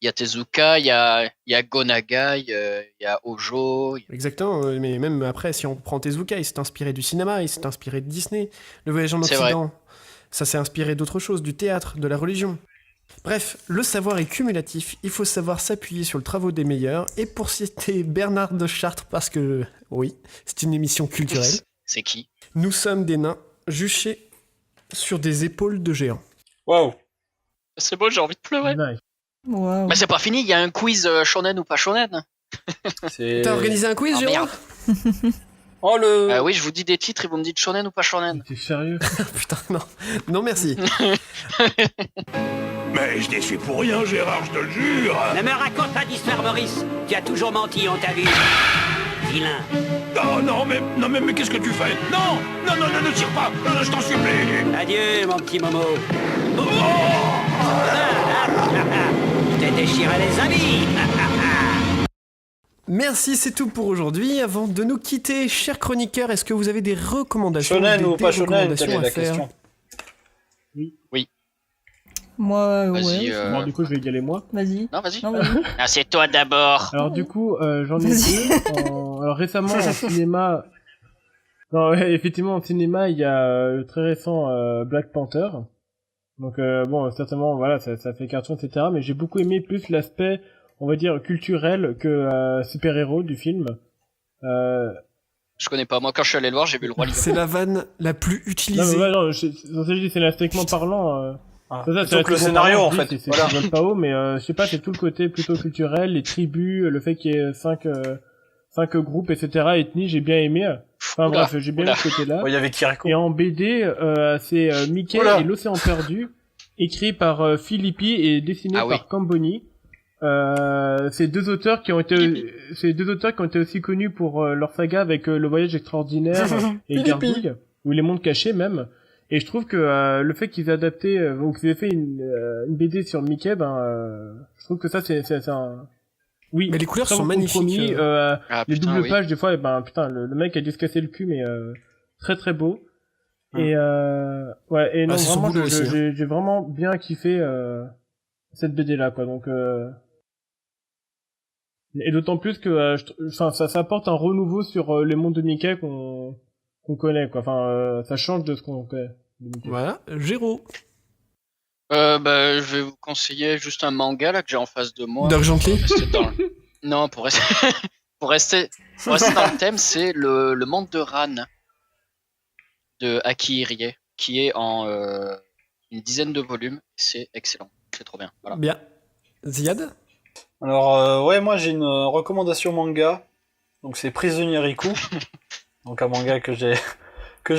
Il y a Tezuka, il y a Gonaga, il y a Ojo. Exactement, mais même après, si on prend Tezuka, il s'est inspiré du cinéma, il s'est inspiré de Disney. Le voyage en C'est Occident, ça s'est inspiré d'autre chose, du théâtre, de la religion. Bref, le savoir est cumulatif, il faut savoir s'appuyer sur le travail des meilleurs. Et pour citer Bernard de Chartres, parce que, oui, c'est une émission culturelle, C'est qui? nous sommes des nains juchés sur des épaules de géants. Waouh. C'est beau, j'ai envie de pleurer. Nice. Wow. Mais c'est pas fini, il y a un quiz shonen ou pas shonen. T'as organisé un quiz, Ah, Jérôme merde. Oh le. Oui, je vous dis des titres et vous me dites shonen ou pas shonen. T'es sérieux? Putain, non. Non, merci. Mais je n'y suis pour rien, Gérard, je te le jure. Ne me raconte pas d'histoire, Maurice. Tu as toujours menti, on t'a vu. Vilain. Oh non, mais qu'est-ce que tu fais? Non, ne tire pas, je t'en supplie. Adieu, mon petit Momo. Oh Je t'ai déchiré les amis. Merci, c'est tout pour aujourd'hui. Avant de nous quitter, chers chroniqueurs, est-ce que vous avez des recommandations, Shonen des ou pas shonen, recommandations telle est à la faire? question. Moi, Vas-y. ouais. Bon, du coup, je vais y aller moi. Vas-y. Non, vas-y. Non, vas-y. Ah, c'est toi d'abord. Alors du coup, j'en ai Vas-y. deux. Alors récemment en cinéma, non ouais, effectivement en cinéma il y a très récent Black Panther. Donc bon certainement voilà ça fait carton etc. Mais j'ai beaucoup aimé plus l'aspect on va dire culturel que super héros du film. Je connais pas. Moi, quand je suis allé le voir, j'ai vu le roi lion. C'est la vanne la plus Non mais utilisée. ouais, non c'est scénaristiquement parlant. C'est ça, Plutôt que le scénario en fait. C'est Voilà. pas haut, mais je sais pas, c'est tout le côté plutôt culturel, les tribus, le fait qu'il y ait cinq groupes, etc., ethnies, j'ai bien aimé. Enfin Oula, bref, j'ai bien oula. aimé ce côté-là. Ouais, il y avait Kiriko. Et en BD, c'est Mickey Oula. et l'océan perdu, écrit par Philippi et dessiné Ah oui. par Camboni. C'est deux auteurs qui ont été aussi connus pour leur saga avec Le Voyage extraordinaire et Gargouille, ou Les Mondes cachés même. Et je trouve que le fait qu'ils aient adapté ou qu'ils aient fait une BD sur Mickey, je trouve que ça c'est un oui. Mais les couleurs très sont bon magnifiques. compromis, Ah, les putain, doubles oui. pages des fois, putain le mec a dû se casser le cul, mais très très beau. Et ouais et non c'est son vraiment boulot aussi, hein. j'ai vraiment bien kiffé cette BD là quoi donc et d'autant plus que ça apporte un renouveau sur les mondes de Mickey qu'on connaît quoi enfin ça change de ce qu'on connaît de Mickey. Voilà, Géraud. Je vais vous conseiller juste un manga là que j'ai en face de moi. D'Argently. Rester dans le- Non, pour rester... pour rester dans le thème, c'est le monde de Ran de Aki Irie, qui est en une dizaine de volumes. C'est excellent, c'est trop bien. Voilà. Bien. Ziad. Alors ouais, moi j'ai une recommandation manga. Donc c'est Prisonnier Riku. Donc un manga que j'ai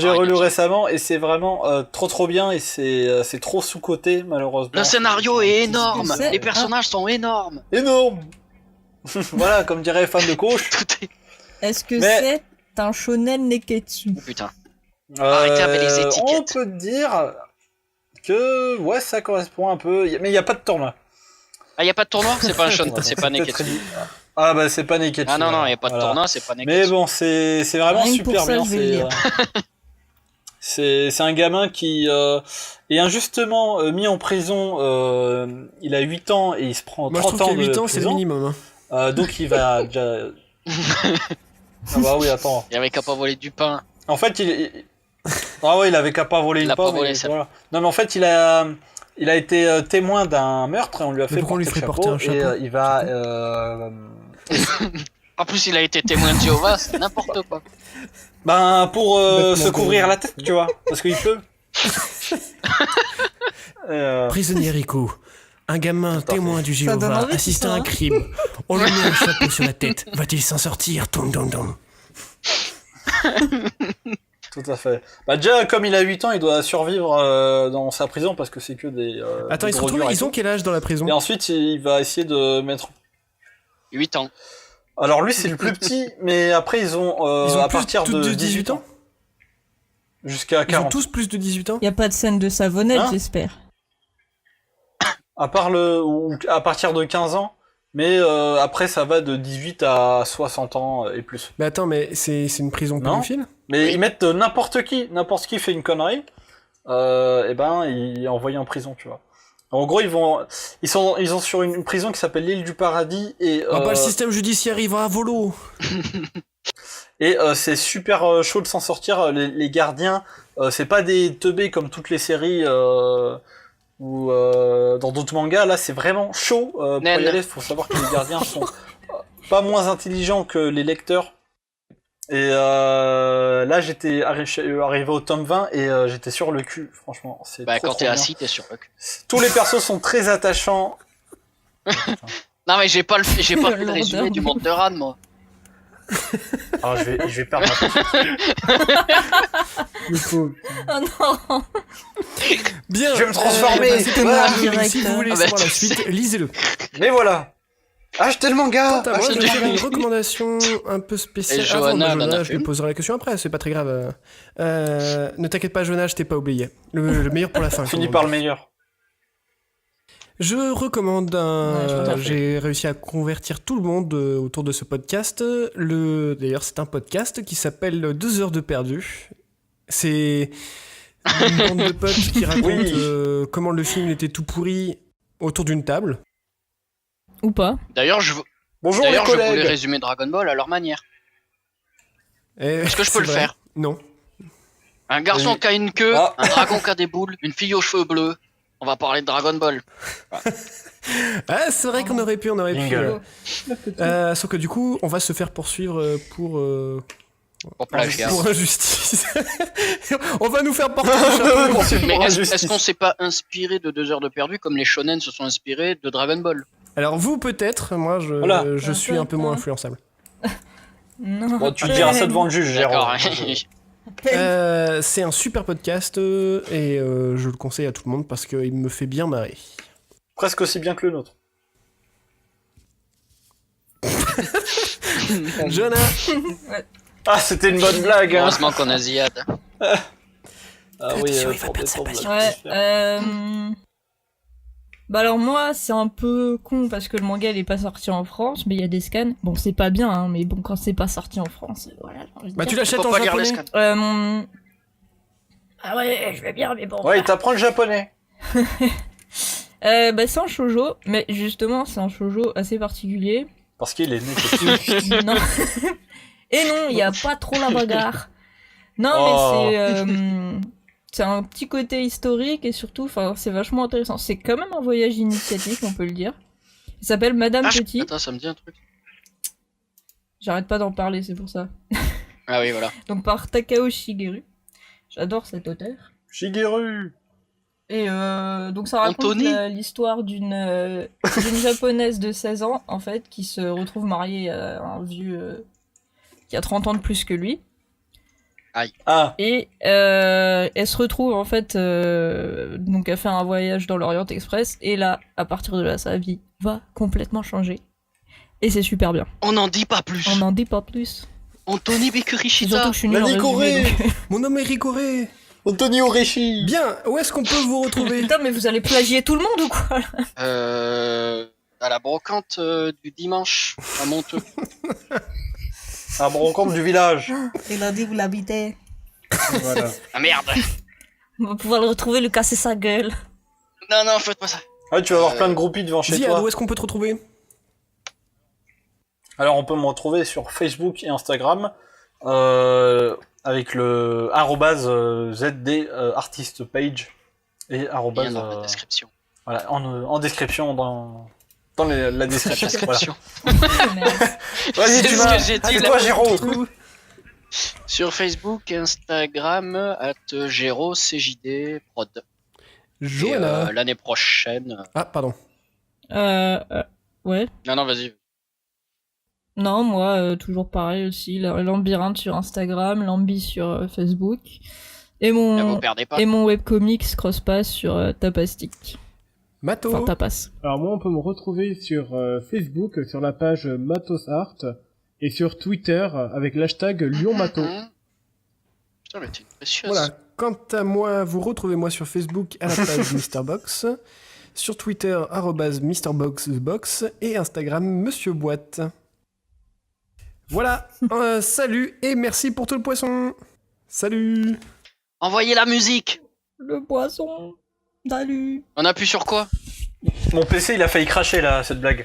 relu récemment et c'est vraiment trop bien et c'est trop sous-coté malheureusement. Le scénario est énorme, c'est les personnages sont énormes. Énorme. Voilà, comme dirait les fans de coach. Tout est... Est-ce que Mais- c'est un shonen neketsu? Oh, putain. Arrêtez avec les étiquettes. On peut dire que ouais, ça correspond un peu, mais il y a pas de tournoi. Ah, y a pas de tournoi? C'est pas un shonen, c'est pas Neketsu. Neketsu. Ah bah c'est pas Neketsu. Ah non, non, voilà. y a pas de Voilà. tournoi, c'est pas Mais Neketsu. bon, c'est vraiment Rien que pour super ça, bien. je vais le lire. C'est un gamin qui est injustement mis en prison. Il a 8 ans et il se prend Moi, je 30 trouve ans qu'il y a de 8 ans, c'est le prison. minimum. Hein. Donc il va déjà... Ah bah oui, attends. Il y avait qu'à pas voler du pain. En fait, ah ouais, il avait qu'à pas voler Il une a pas pomme. volé, et ça. voilà. Non, mais en fait, il a été témoin d'un meurtre et on lui a Mais fait pourquoi on lui porter ferait le porter un chapeau, et chapeau il va... En plus, il a été témoin de Jéhovah, c'est n'importe quoi. Ben, pour Bêtement se couvrir volé. la tête, tu vois, parce qu'il pleut. Prisonnier Rico. Un gamin témoin du Ça donne Jéhovah envie, assiste tout ça, à un hein. crime. On lui met un chapeau sur la tête. Va-t-il s'en sortir? Tom, tom, tom. Tout à fait. Bah déjà, comme il a 8 ans, il doit survivre dans sa prison parce que c'est que des... Attends, des ils se gros retrouvent, durs et ils ont tout. quel âge dans la prison? Et ensuite, il va essayer de mettre... 8 ans. Alors lui, c'est le plus petit, mais après, ils ont, Ils ont à plus partir tous de de 18 ans. Jusqu'à Ils ont 40. tous plus de 18 ans? Y a pas de scène de savonnette, Hein j'espère. À part ou à partir de 15 ans, mais après, ça va de 18 à 60 ans et plus. Mais attends, mais c'est une prison Non. pédophile? Mais Oui. ils mettent n'importe qui fait une connerie, et ben il est envoyé en prison, tu vois. En gros, ils sont sur une prison qui s'appelle l'île du paradis et Ah bah, le système judiciaire, il va à volo. c'est super chaud de s'en sortir. Les gardiens, c'est pas des teubés comme toutes les séries ou dans d'autres mangas. Là, c'est vraiment chaud pour y Nen. aller. Faut savoir que les gardiens sont pas moins intelligents que les lecteurs. Et là, j'étais arrivé au tome 20 et j'étais sur le cul, franchement. C'est Bah, trop, quand trop t'es bien. assis, t'es sur le cul. Tous les persos sont très attachants. Non, mais j'ai pas fait le L'ordre. résumé du monde de Ran, moi. Alors je vais perdre ma Le pauvre. Oh non. Bien. Je vais me transformer. C'était Voilà. Mario, mais si vous voulez Ah bah, savoir la tu suite, lisez-le. Mais voilà. Achetez le manga. Quant à moi, je Achetez vais le faire une manga. recommandation un peu spéciale. Et Johanna, Avant, elle en a je fait lui une. poserai la question après, c'est pas très grave. Ne t'inquiète pas, Johanna, je t'ai pas oublié. Le meilleur pour la fin. Fini comme par on le dit. meilleur. Je recommande Ouais, je comprends. j'ai réussi à convertir tout le monde autour de ce podcast. D'ailleurs, c'est un podcast qui s'appelle 2 heures de perdu. C'est une bande de potes qui racontent Oui. comment le film était tout pourri autour d'une table. Ou pas. D'ailleurs, je Bonjour les D'ailleurs, je voulais collègues. résumer Dragon Ball à leur manière. Et Est-ce que je peux c'est le vrai. faire? Non. Un garçon Vas-y. qui a une queue, Ah. un dragon qui a des boules, une fille aux cheveux bleus. On va parler de Dragon Ball. Ah, c'est vrai qu'on aurait pu, Jingle. Sauf que du coup, on va se faire poursuivre pour Pour plagiat. pour injustice. On va nous faire porter le chapeau. Mais est-ce qu'on s'est pas inspiré de 2 heures de perdu comme les shonen se sont inspirés de Dragon Ball? Alors vous peut-être, moi Voilà. je suis un peu moins influençable. Non. Bon, tu diras ça devant le juge, D'accord. Jérôme. C'est un super podcast et je le conseille à tout le monde parce qu'il me fait bien marrer. Presque aussi bien que le nôtre. Jonah. Ah, c'était une bonne blague. Hein. Heureusement qu'on a Ziad. Ah oui, Attention, il va pour perdre sa détendre patience. l'atmosphère. Bah alors moi, c'est un peu con parce que le manga il est pas sorti en France, mais il y a des scans. Bon, c'est pas bien, hein, mais bon, quand c'est pas sorti en France, voilà. j'ai envie de Bah dire. tu l'achètes Faut en pas lire les japonais. scans. Ah ouais, je vais bien, mais bon. Ouais, il t'apprend le japonais. Bah c'est un shoujo, mais justement, c'est un shoujo assez particulier. Parce qu'il est né petit. Non. Et non, il y a pas trop la bagarre. Non, Oh. mais c'est un petit côté historique et surtout, enfin, c'est vachement intéressant. C'est quand même un voyage initiatique, on peut le dire. Il s'appelle Madame Petit. Attends, ça me dit un truc. J'arrête pas d'en parler, c'est pour ça. Ah oui, voilà. Donc par Takao Shigeru. J'adore cet auteur. Shigeru. Et donc ça raconte Anthony l'histoire d'une japonaise de 16 ans, en fait, qui se retrouve mariée à un vieux qui a 30 ans de plus que lui. Ah, Et elle se retrouve, en fait, donc à faire un voyage dans l'Orient Express. Et là, à partir de là, sa vie va complètement changer. Et c'est super bien. On n'en dit pas plus. On n'en dit pas plus. Anthony Surtout Bekurishita. que je suis nulle en résumé, donc- Mon nom est Ricoré. Anthony Oreshi. Bien, où est-ce qu'on peut vous retrouver? Putain, mais vous allez plagier tout le monde ou quoi là À la brocante du dimanche à Monteux. À rencontre du village. Il a dit vous l'habitez. Voilà. Ah merde. On va pouvoir le retrouver, lui casser sa gueule. Non, faites pas ça. Ah, tu vas avoir plein de groupies devant chez Ziad, toi. où est-ce qu'on peut te retrouver? Alors, on peut me retrouver sur Facebook et Instagram avec le @ZD artist page et Bien dans la description. voilà, en description dans la description. Voilà. Description. Merde. Vas-y, C'est tu ce vas. que j'ai dit, Allez, là. toi, Géraud. Sur Facebook, Instagram, @GéroCJD prod. Et, Johanna. l'année prochaine. Ah, pardon. Ouais. Non, vas-y. Non, moi, toujours pareil aussi. Lambyrinthe sur Instagram, Lambi sur Facebook. Et Là, vous mon, perdez pas. et mon webcomics Crosspass sur Tapastic. Mato. Enfin, Tapas. Alors moi, on peut me retrouver sur Facebook, sur la page Matos Art, et sur Twitter avec l'hashtag LyonMato. Putain, mais t'es une précieuse. Voilà. Quant à moi, vous retrouvez moi sur Facebook à la page MrBox, sur Twitter @MrBoxBox et Instagram Monsieur Boîte. Voilà. Salut et merci pour tout le poisson. Salut. Envoyez la musique. Le poisson. Salut. On appuie sur quoi? Mon PC, il a failli cracher là, cette blague.